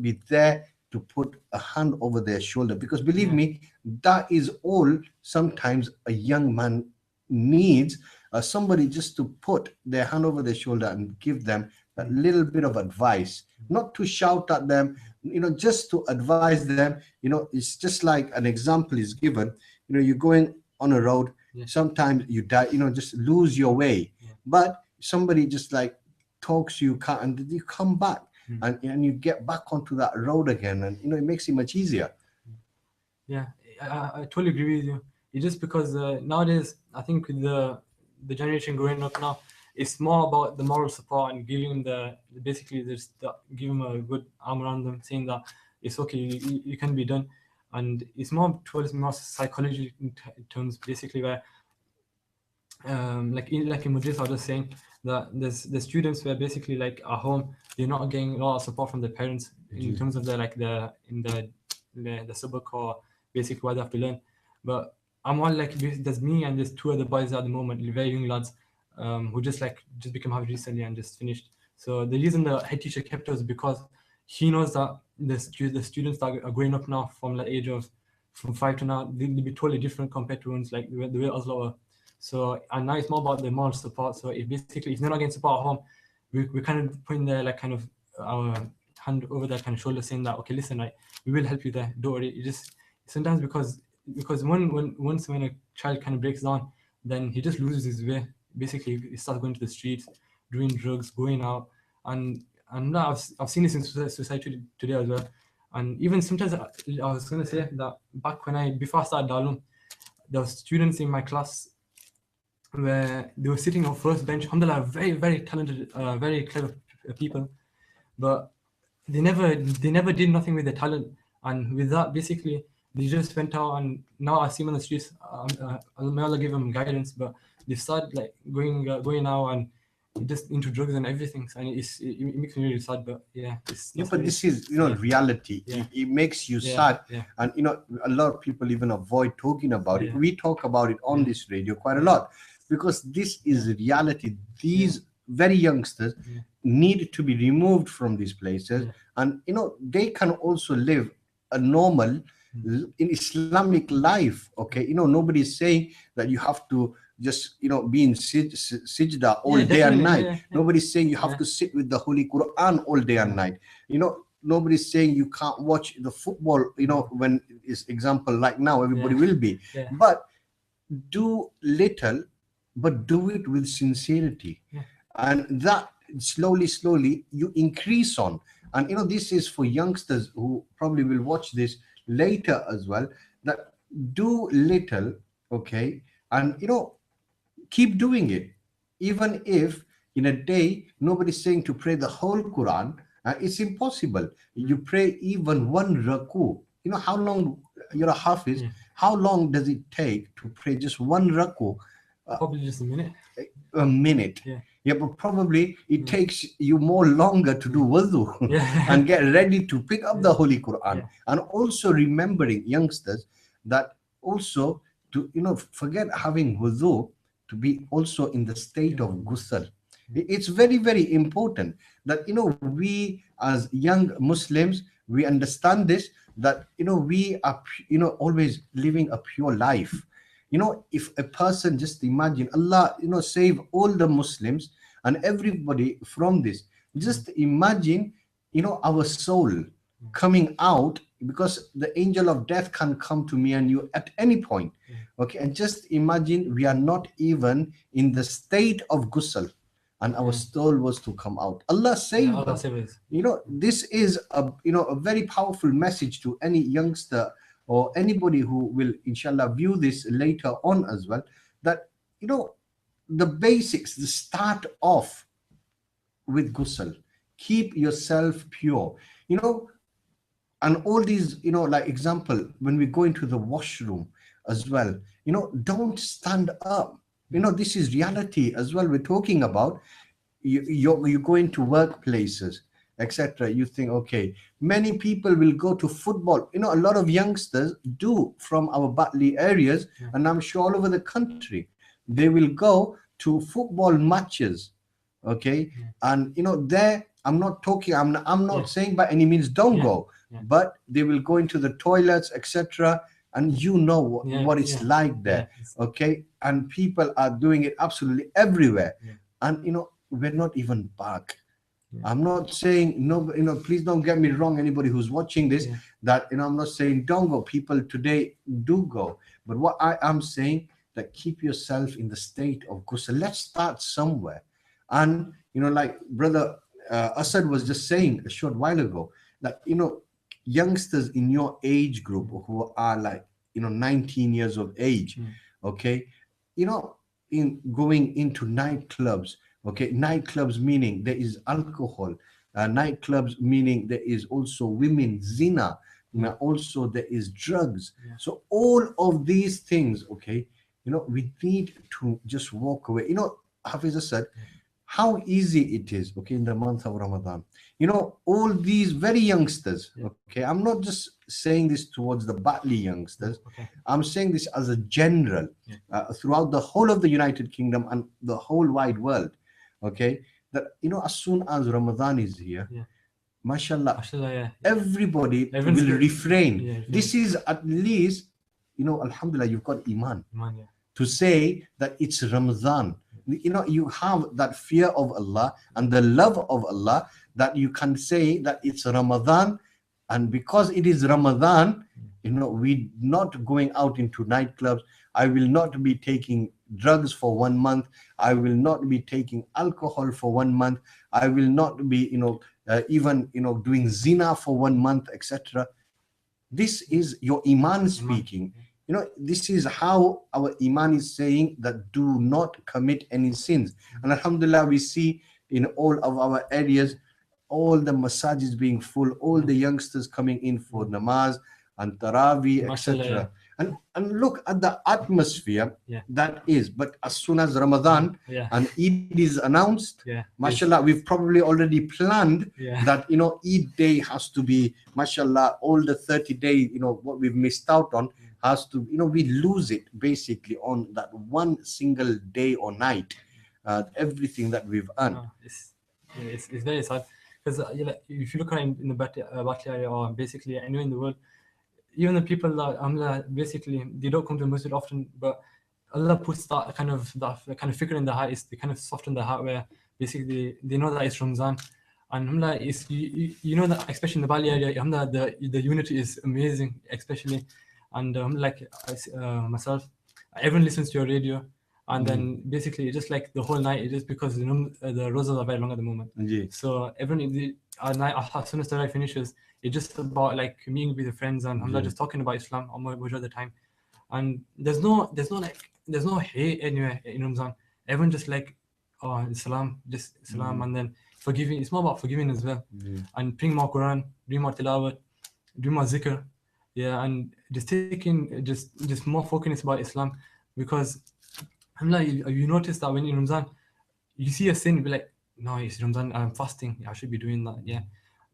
be there to put a hand over their shoulder, because believe me, that is all sometimes a young man needs, somebody just to put their hand over their shoulder and give them a little bit of advice, not to shout at them, just to advise them. It's just like an example is given. You're going on a road, sometimes you die, just lose your way, but somebody just like talks you, and you come back and you get back onto that road again, and it makes it much easier. I totally agree with you. It's just because nowadays I think with the generation growing up now, it's more about the moral support and giving them give them a good arm around them, saying that it's okay, you can be done. And it's more towards more psychology in terms, basically, where like in Madrid, I was just saying that there's the students where basically like at home they're not getting a lot of support from their parents in terms of the subject or basically what they have to learn. But I'm one like there's me and there's two other boys at the moment, very young lads, who just became Hafez recently and just finished. So the reason the head teacher kept us because he knows that the students that are growing up now from the age of from 5 to now, they'll be totally different compared to ones like the way us were. So and now it's more about the moral support. So if they're not getting support at home, we kind of putting there like kind of our hand over their kind of shoulder, saying that okay, listen, like we will help you there. Don't worry. You just sometimes because once when a child kind of breaks down, then he just loses his way. Basically, he starts going to the streets, doing drugs, going out, and now I've seen this in society today as well. And even sometimes I was going to say that before I started Dalum, there were students in my class where they were sitting on first bench. Alhamdulillah, very, very talented, very clever people, but they never did nothing with their talent. And with that, basically, they just went out, and now I see them on the streets. May Allah give them guidance, but they started like going out and just into drugs and everything, and it makes me really sad. But yeah, Yeah, but this is, reality. Yeah. It makes you Yeah, sad. yeah. And, a lot of people even avoid talking about it. Yeah. We talk about it on this radio quite a lot because this is reality. These very youngsters need to be removed from these places. And, they can also live a normal in Islamic life. Okay. Nobody's saying that you have to just, be in sijda all day and definitely, night. yeah. Nobody's saying you have to sit with the Holy Quran all day and night. Nobody's saying you can't watch the football, when is example like now, everybody will be. Yeah. But do little, but do it with sincerity. And that slowly you increase on. And, this is for youngsters who probably will watch this later as well, that do little, okay? And, keep doing it. Even if in a day nobody's saying to pray the whole Quran, it's impossible. You pray even one raku. How long, you're a Hafiz, how long does it take to pray just one raku? Probably just a minute. A minute. Yeah, but probably it takes you more longer to do wudu and get ready to pick up the Holy Quran. And also remembering, youngsters, that also to, forget having wudu, to be also in the state of ghusl. It's very, very important that, we as young Muslims, we understand this, that, we are, always living a pure life. If a person, just imagine, Allah, save all the Muslims and everybody from this. Just imagine, our soul coming out, because the angel of death can come to me and you at any point. Okay, and just imagine we are not even in the state of ghusl and our soul was to come out. Allah save Allah us. save us. This is a very powerful message to any youngster or anybody who will inshallah view this later on as well, that the basics, the start off with ghusl, keep yourself pure, and all these, like example, when we go into the washroom as well, don't stand up. This is reality as well we're talking about. You go into workplaces, etc. You think, okay, many people will go to football. A lot of youngsters do from our Batley areas, and I'm sure all over the country, they will go to football matches. Okay, and there, I'm not talking, I'm not saying by any means don't go, but they will go into the toilets, etc. And what it's like there. Okay, and people are doing it absolutely everywhere. And we're not even back. I'm not saying no, please don't get me wrong, anybody who's watching this, that I'm not saying don't go. People today do go, but what I am saying, that keep yourself in the state of ghusl. Let's start somewhere. And like brother Assad was just saying a short while ago, that youngsters in your age group who are like 19 years of age, okay, in going into nightclubs. Okay, nightclubs meaning there is alcohol. Nightclubs meaning there is also women zina. Also there is drugs. So all of these things, okay, we need to just walk away. Hafez said how easy it is, okay, in the month of Ramadan. All these very youngsters, okay, I'm not just saying this towards the Batley youngsters, I'm saying this as a general, throughout the whole of the United Kingdom and the whole wide world, okay, that, as soon as Ramadan is here, mashallah, everybody will refrain. This is at least, alhamdulillah, you've got iman to say that it's Ramadan. You have that fear of Allah and the love of Allah, that you can say that it's Ramadan, and because it is Ramadan, we're not going out into nightclubs. I will not be taking drugs for 1 month. I will not be taking alcohol for 1 month. I will not be, even, doing zina for 1 month, etc. This is your iman speaking. This is how our iman is saying that do not commit any sins. And alhamdulillah, we see in all of our areas, all the masajid being full, all the youngsters coming in for namaz and tarawih, etc. And look at the atmosphere Yeah. that is. But as soon as Ramadan Yeah. and Eid is announced, Yeah. mashallah, we've probably already planned Yeah. that, Eid day has to be, mashallah, all the 30 days, what we've missed out on has to, we lose it basically on that one single day or night, everything that we've earned. It's very sad because if you look around in the Battle area or basically anywhere in the world, even the people that basically they don't come to the masjid often, but Allah puts that kind of fikr in the heart, is they kind of soften the heart where basically they know that it's Ramzan, and alhamdulillah, it's you know that especially in the Bali area, alhamdulillah, the unity is amazing, especially, and like myself, everyone listens to your radio. And then basically just like the whole night, it is because the roses are very long at the moment. So everyone, as soon as the night finishes, it's just about like meeting with your friends and alhamdulillah, just talking about Islam most of the time. And there's no hate anywhere in Ramzan. Everyone just like, oh, Islam, just Islam, and then forgiving. It's more about forgiving as well, and praying more Quran, doing more tilawat, doing more zikr, yeah, and just taking just more focus about Islam, because alhamdulillah, you notice that when in Ramzan, you see a sin, you be like, no, it's Ramzan, I'm fasting, I should be doing that, yeah.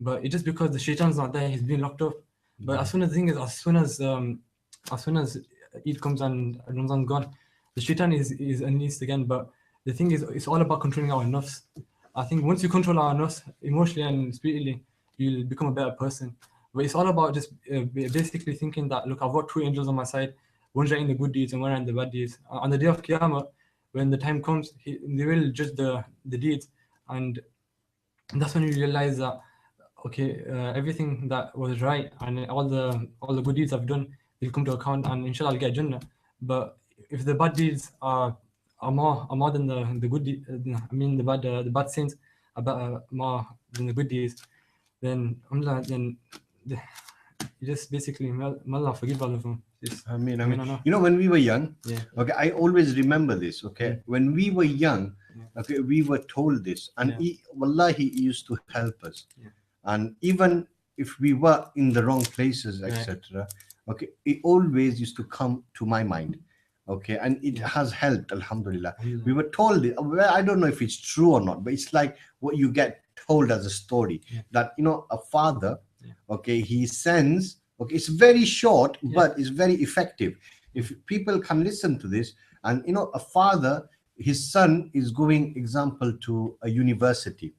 But it's just because the shaitan's not there, he's been locked up. But as soon as the thing is, as soon as Eid comes and Ramzan's gone, the shaitan is unleashed again. But the thing is, it's all about controlling our nafs. I think once you control our nafs emotionally and spiritually, you'll become a better person. But it's all about just basically thinking that, look, I've got two angels on my side, one's writing the good deeds and one writing the bad deeds. On the day of Qiyamah, when the time comes, they will judge the deeds, and that's when you realize that, okay, everything that was right and all the good deeds I've done will come to account, and inshallah I'll get Jannah. But if the bad deeds are more than the good the bad sins are more than the good deeds, then alhamdulillah, then you just basically may Allah forgive all of them. I mean, when we were young, okay, I always remember this, okay, when we were young, okay, we were told this, and wallahi, he used to help us. And even if we were in the wrong places, etc., okay, it always used to come to my mind, okay, and it has helped, alhamdulillah. We were told it, well, I don't know if it's true or not, but it's like what you get told as a story, that, a father, okay, he sends, okay, it's very short, but it's very effective. If people can listen to this, and, a father, his son is going, example, to a university.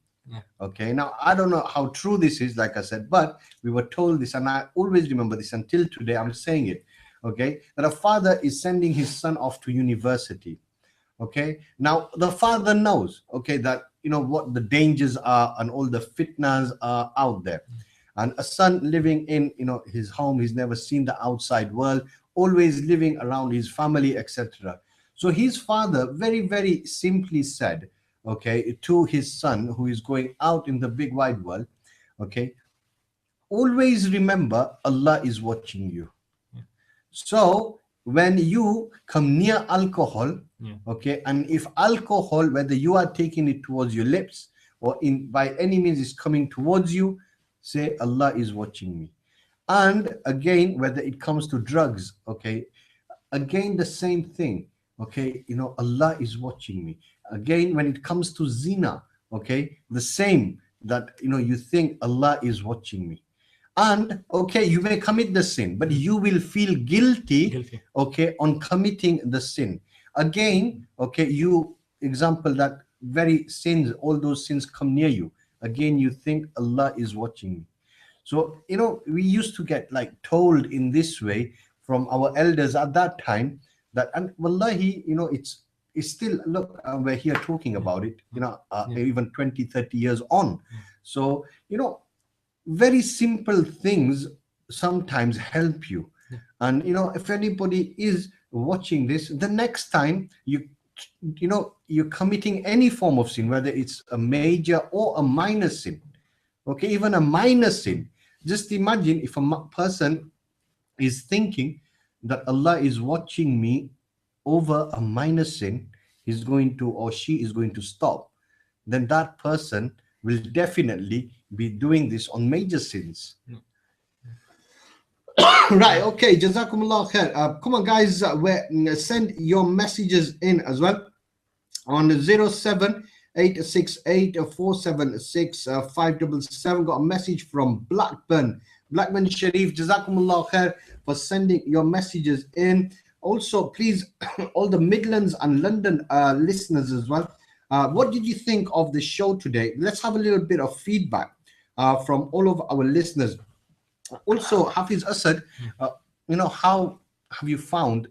Okay, now I don't know how true this is, like I said, but we were told this, and I always remember this until today. I'm saying it, okay, that a father is sending his son off to university. Okay, now the father knows, okay, that what the dangers are and all the fitnas are out there, and a son living in his home, he's never seen the outside world, always living around his family, etc. So his father very, very simply said, okay, to his son who is going out in the big wide world, okay, always remember Allah is watching you. So when you come near alcohol, okay, and if alcohol, whether you are taking it towards your lips or by any means is coming towards you, say Allah is watching me. And again, whether it comes to drugs, okay, again the same thing, okay, Allah is watching me. Again, when it comes to zina, okay, the same, that you think Allah is watching me. And okay, you may commit the sin, but you will feel guilty, okay, on committing the sin. Again, okay, you example that very sins, all those sins come near you. Again, you think Allah is watching me. So we used to get like told in this way from our elders at that time, that, and wallahi, it's still, look, we're here talking about it, even 20-30 years on. So very simple things sometimes help you. And if anybody is watching this, the next time you're committing any form of sin, whether it's a major or a minor sin, okay, even a minor sin, just imagine if a person is thinking that Allah is watching me over a minor sin, he's going to, or she is going to stop, then that person will definitely be doing this on major sins. Right, okay, Jazakumullah khair. Come on, guys, send your messages in as well on 07868476577. Got a message from Blackburn Sharif. Jazakumullah khair for sending your messages in. Also, please, all the Midlands and London listeners as well. What did you think of the show today? Let's have a little bit of feedback from all of our listeners. Also, Hafiz Assad, how have you found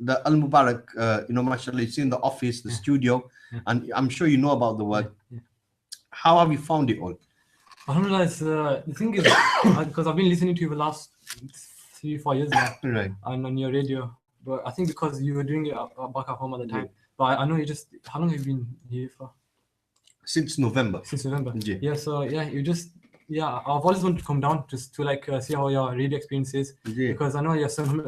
the Al Mubarak? Mashallah, it's in the office, the studio, and I'm sure you know about the work. How have you found it all? Alhamdulillah, the thing is, because I've been listening to you for the last 3-4 years now, Right. and on your radio. But I think because you were doing it back at home at the time. But I know you just, how long have you been here for? Since November. Since November. Yeah. Yeah. So I've always wanted to come down just to see how your radio experience is. Yeah. Because I know your son,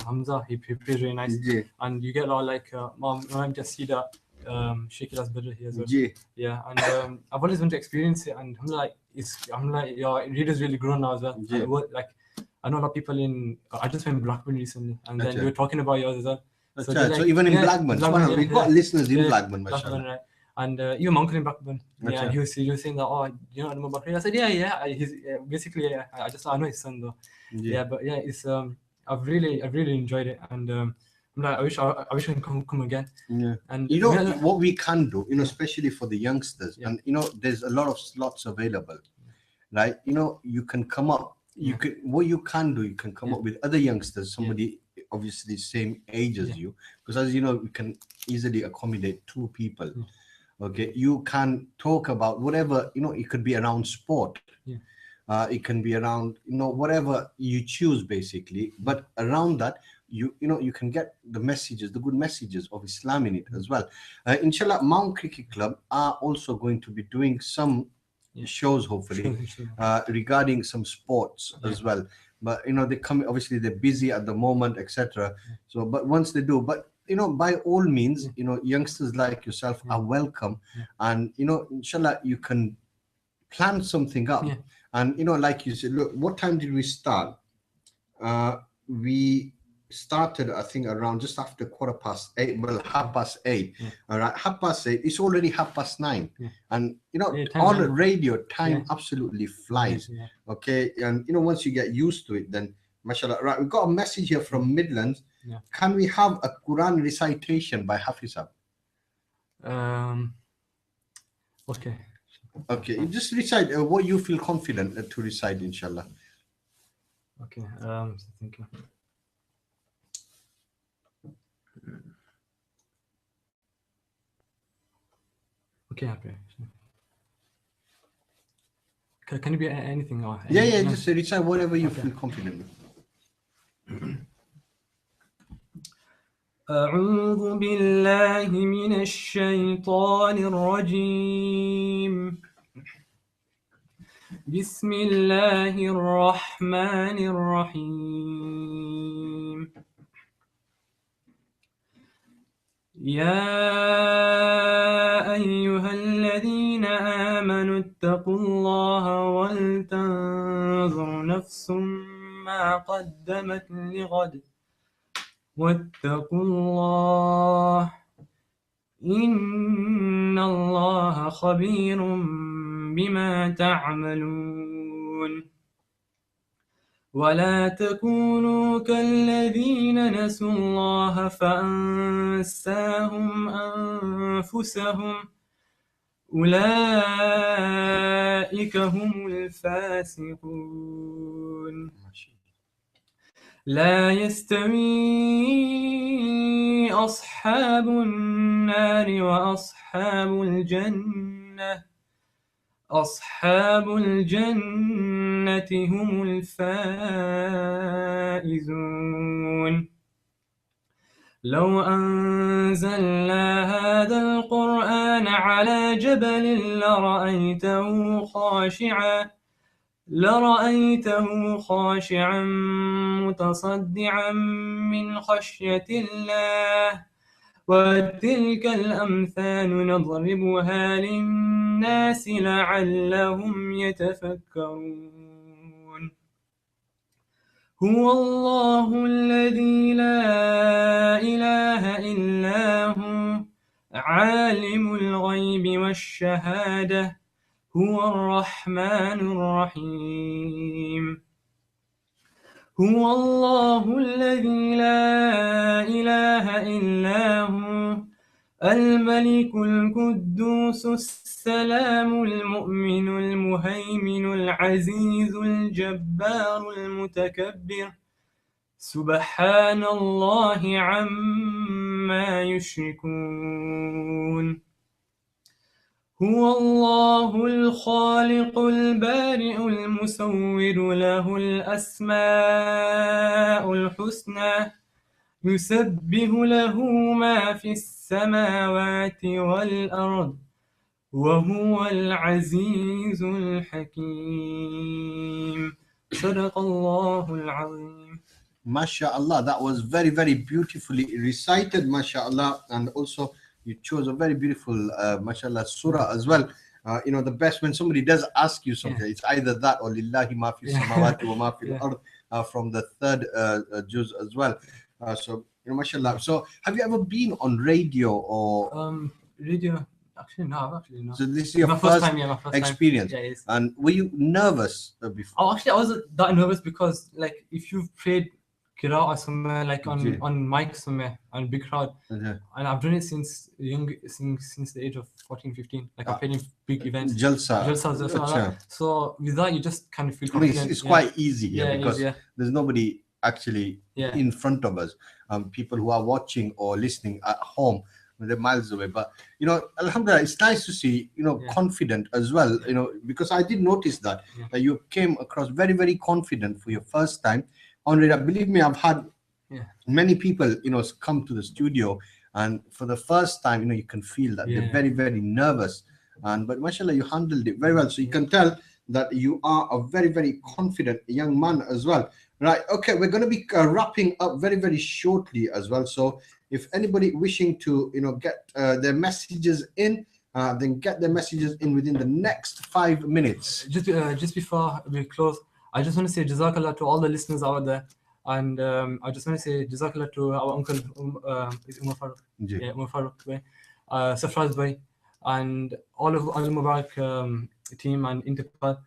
Hamza, he plays really nice. Yeah. And you get a lot mom just see that Shakila's better here as well. Yeah. Yeah. And I've always wanted to experience it, and your radio is really grown now as well. Yeah. And I know a lot of people I just went Blackburn recently, and then you were talking about yours as well. So even in Blackburn, we've got listeners in Blackburn, Blackburn, right? And even my uncle in Blackburn, and he was saying that, you know Mubarak? I said, he's basically, I know his son though. But it's I've really enjoyed it, and I wish I can come again. Yeah. And what we can do, especially for the youngsters, and there's a lot of slots available, right? You can come up. You can come up with other youngsters, somebody obviously same age as you, because as you know, we can easily accommodate 2 people. Okay, you can talk about whatever, it could be around sport, it can be around whatever you choose basically, but around that you can get the good messages of Islam in it as well. Inshallah, Mount Cricket Club are also going to be doing some shows, hopefully, regarding some sports as well. But they come, obviously they're busy at the moment, etc. So but once they do, but by all means, youngsters like yourself are welcome, and inshallah you can plan something up. And like you said, look, what time did we start? We started, I think, around just after 8:15. Well, 8:30. All right, 8:30. It's already 9:30. And on radio, time absolutely flies. Okay, and once you get used to it, then mashallah. Right, we've got a message here from Midlands. Can we have a Quran recitation by Hafez? Okay, you just recite what you feel confident to recite, inshallah. Okay, thank you. Okay, can it be anything? Or just recite whatever you feel confident with. أعوذ بالله من الشيطان الرجيم. بسم الله الرحمن الرحيم. يا أيها الذين آمنوا اتقوا الله ولتنظر نفس ما قدمت لغد واتقوا الله إن الله خبير بما تعملون. ولا تكونوا كالذين نسوا الله فأنساهم أنفسهم أولئك هم الفاسقون. لا يستوي أصحاب النار وأصحاب الجنة. أصحاب الجنة هم الفائزون. لو أنزلنا هذا القرآن على جبل لرأيته خاشعا متصدعا من خشية الله. وتلك الأمثال نضربها للناس لعلهم يتفكرون. هو الله الذي لا إله إلا هو عالم الغيب والشهادة هو الرحمن الرحيم هو الله الذي لا إله إلا هو الملك القدوس السلام المؤمن المهيمن العزيز الجبار المتكبر سبحان الله عما يشركون هو الله الخالق البارئ المصور له الأسماء الحسنى يسبح له ما في السماوات والأرض وهو العزيز الحكيم صدق الله العظيم. MashaAllah, that was very, very beautifully recited, MashaAllah, and also you chose a very beautiful, MashaAllah, surah as well. The best when somebody does ask you something, it's either that or Lillahi ma fi samawati wa ma fil ard from the third juz as well. MashaAllah. So, have you ever been on radio or radio? Actually, no, actually no. So this is your my first time, experience. Yeah, it is. And were you nervous before? Oh, actually, I wasn't that nervous because, like, if you've played Qira or somewhere, like on mic somewhere, on big crowd, and I've done it since the age of 14, 15. Like, I've played in big events. Jalsas. So with that, you just kind of feel confident. confident. It's quite easy here because there's nobody actually in front of us. People who are watching or listening at home, they're miles away. But alhamdulillah, it's nice to see confident as well, because I did notice that you came across very, very confident for your first time on radio. Believe me, I've had many people come to the studio, and for the first time you can feel that they're very, very nervous, but mashallah, you handled it very well. So you can tell that you are a very, very confident young man as well. Right, okay, we're going to be wrapping up very, very shortly as well. So if anybody wishing to get their messages in, then get their messages in within the next 5 minutes. Just before we close, I just want to say Jazakallah to all the listeners out there, and I just want to say Jazakallah to our uncle Umar Farooq, Umar Farooq, Safraz Bhai, and all of Al Mubarak team and Interpol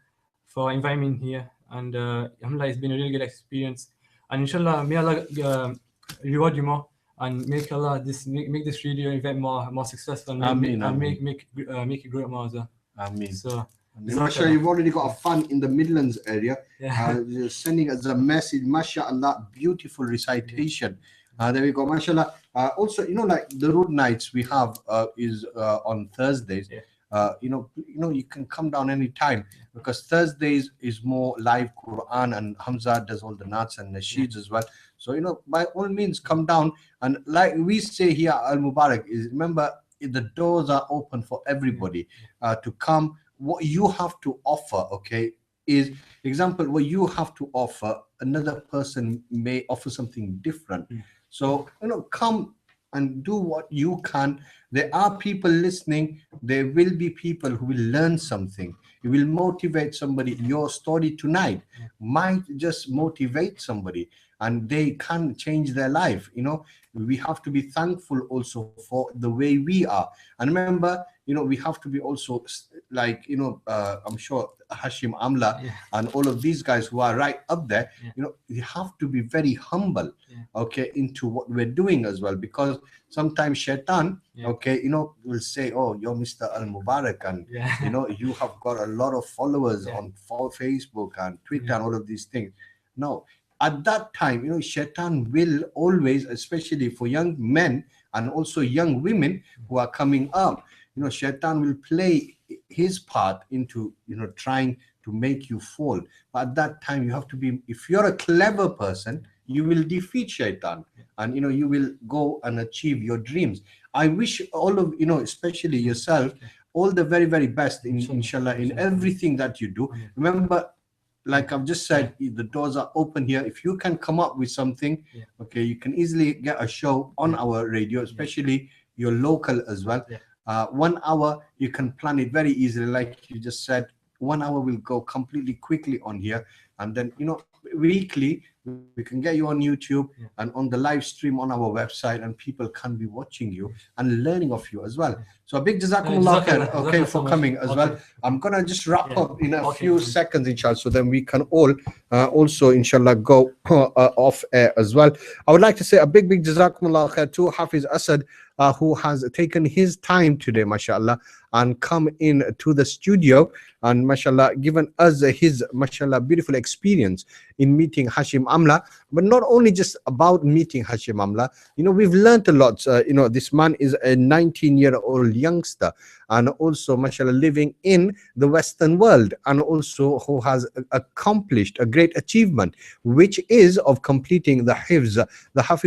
for inviting me here. And alhamdulillah, it's been a really good experience, and inshallah may Allah reward you more and make Allah make this radio event more successful, and make it grow more as well. Ameen. So mashallah, you've already got a fan in the Midlands area sending us a message. Mashallah, beautiful recitation. There we go, mashallah. Also, like the road nights we have is on Thursdays. You can come down anytime, because Thursdays is more live Quran, and Hamza does all the nats and nasheeds as well. So by all means come down, and like we say here Al Mubarak is, remember, the doors are open for everybody to come. What you have to offer, okay, is example, what you have to offer, another person may offer something different. So come and do what you can. There are people listening. There will be people who will learn something. It will motivate somebody. Your story tonight might just motivate somebody, and they can change their life. We have to be thankful also for the way we are. And remember, we have to be also like, I'm sure Hashim Amla and all of these guys who are right up there, you have to be very humble, okay, into what we're doing as well, because sometimes shaitan, okay, will say, oh, you're Mr. Al Mubarak, and you have got a lot of followers on Facebook and Twitter and all of these things. No, at that time, shaitan will always, especially for young men and also young women who are coming up, shaitan will play his part into trying to make you fall. But at that time, you have to be, if you're a clever person, you will defeat shaitan, and you will go and achieve your dreams. I wish all of especially yourself, all the very, very best inshallah in everything that you do. Remember, like I've just said, the doors are open here. If you can come up with something, okay, you can easily get a show on our radio, especially your local as well. 1 hour, you can plan it very easily. Like you just said, 1 hour will go completely quickly on here. And then, weekly, we can get you on YouTube Yeah. and on the live stream on our website, and people can be watching you and learning of you as well. So a big jazakumullah khair, Jazakallah, okay, jazakallah for so much. coming as well. Okay. I'm gonna just wrap Yeah. up in a Okay. few seconds, inshallah, so then we can all also, inshallah, go off air as well. I would like to say a big jazakumullah khair to Hafiz Assad, who has taken his time today, mashallah, and come in to the studio and mashallah given us his mashallah beautiful experience in meeting Hashim Amla. But not only just about meeting Hashim Amla, you know, we've learned a lot. You know, this man is a 19-year-old youngster, and also mashallah living in the Western world, and also who has accomplished a great achievement, which is of completing the Hafiz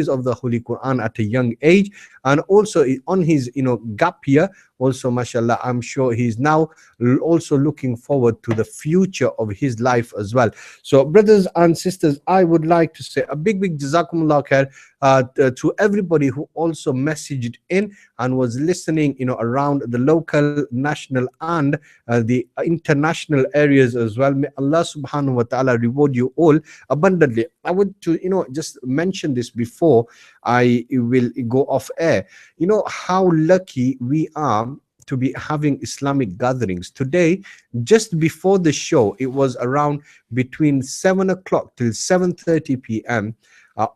of the Holy Quran at a young age. And also on his, you know, gap year, also mashallah, I'm sure he's now also looking forward to the future of his life as well. So brothers and sisters, I would like to say a big jazakumullah khair to everybody who also messaged in and was listening, you know, around the local, national, and the international areas as well. May Allah subhanahu wa ta'ala reward you all abundantly. I want to, you know, just mention this before I will go off air. You know how lucky we are to be having Islamic gatherings. Today, just before the show, it was around between 7 o'clock till 7:30 p.m.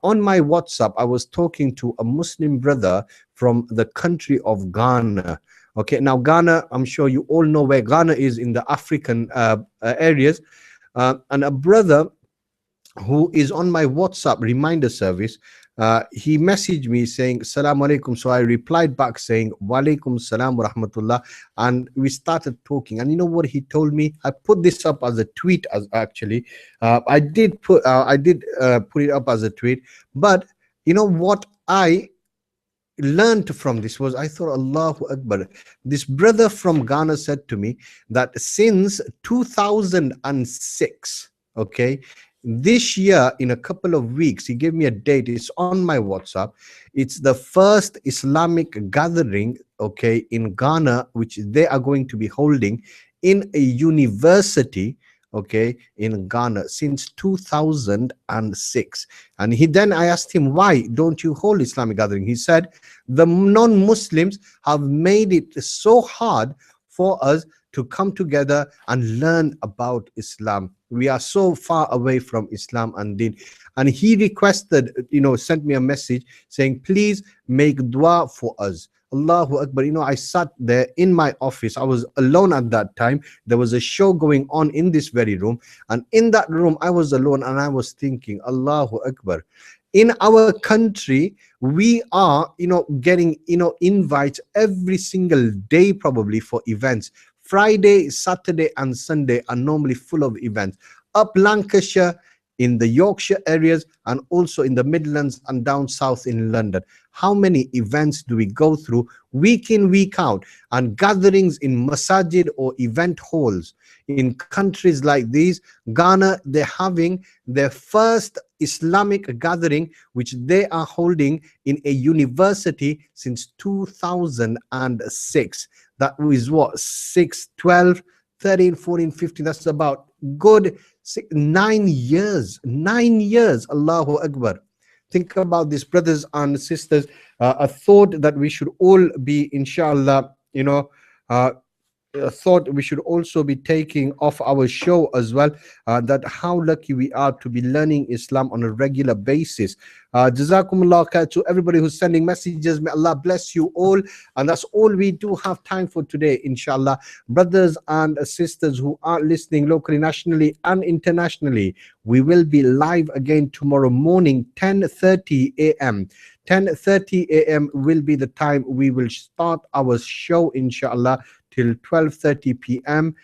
On my WhatsApp, I was talking to a Muslim brother from the country of Ghana. Okay, now Ghana, I'm sure you all know where Ghana is in the African areas. And a brother who is on my WhatsApp reminder service, he messaged me saying Salaam alaikum. So I replied back saying Walaikum salam wa rahmatullah, and we started talking. And you know what he told me? I put this up as a tweet. As actually I did put it up as a tweet. But you know what I learned from this was, I thought, Allahu Akbar. This brother from Ghana said to me that since 2006, okay, this year, in a couple of weeks, he gave me a date. It's on my WhatsApp. It's the first Islamic gathering, okay, in Ghana, which they are going to be holding in a university, okay, in Ghana since 2006. And I asked him, why don't you hold Islamic gathering? He said, the non-Muslims have made it so hard for us to come together and learn about Islam. We are so far away from Islam and Deen. And he requested, you know, sent me a message saying, please make dua for us. Allahu Akbar. You know, I sat there in my office. I was alone at that time. There was a show going on in this very room. And in that room, I was alone and I was thinking, Allahu Akbar. In our country, we are, you know, getting, you know, invites every single day probably for events. Friday, Saturday, and Sunday are normally full of events. Up Lancashire, in the Yorkshire areas, and also in the Midlands and down south in London. How many events do we go through week in, week out, and gatherings in masajid or event halls? In countries like these, Ghana, they're having their first Islamic gathering, which they are holding in a university since 2006. That is what, 6, 12, 13, 14, 15, that's about good 9 years. 9 years, Allahu Akbar. Think about this, brothers and sisters. A thought that we should all be, inshallah, you know, thought we should also be taking off our show as well, that how lucky we are to be learning Islam on a regular basis. Jazakumullah khair to everybody who's sending messages. May Allah bless you all. And that's all we do have time for today, inshallah. Brothers and sisters who are listening locally, nationally, and internationally, we will be live again tomorrow morning, 10:30 a.m. 10:30 a.m. will be the time we will start our show, inshallah, till 12:30 p.m.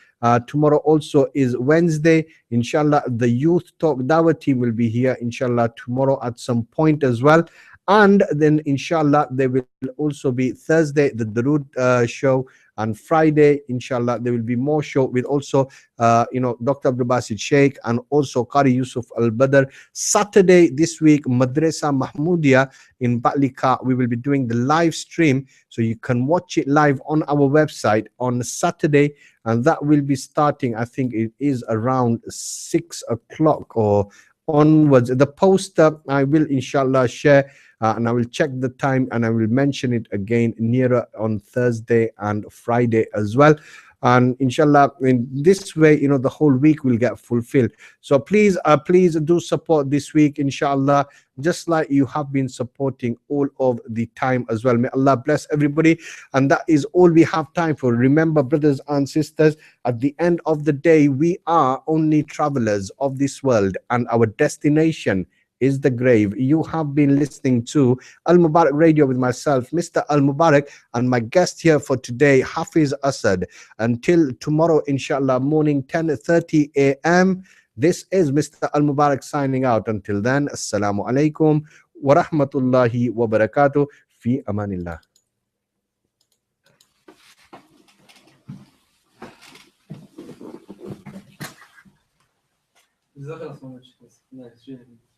Tomorrow also is Wednesday. Inshallah, the Youth Talk Dawah team will be here, inshallah, tomorrow at some point as well. And then, inshallah, there will also be Thursday, the Darood show. And Friday, inshallah, there will be more show with also, you know, Dr. Abdul Basit Sheikh and also Qari Yusuf Al-Badr. Saturday this week, Madrasa Mahmudia in Batlika, we will be doing the live stream. So you can watch it live on our website on Saturday. And that will be starting, I think it is around 6 o'clock or onwards. The post I will inshallah share, and I will check the time and I will mention it again nearer on Thursday and Friday as well. And inshallah, in this way, the whole week will get fulfilled. So please do support this week, inshallah, just like you have been supporting all of the time as well. May Allah bless everybody. And that is all we have time for. Remember, brothers and sisters, at the end of the day, we are only travelers of this world, and our destination is the grave. You have been listening to Al Mubarak Radio with myself, Mr. Al Mubarak, and my guest here for today, Hafez Assad. Until tomorrow, inshallah, morning 10:30 a.m. This is Mr. Al Mubarak signing out. Until then, Assalamu alaikum wa rahmatullahi wa barakatuh. Fi amanillah. جزاك الله so much. Nice, really.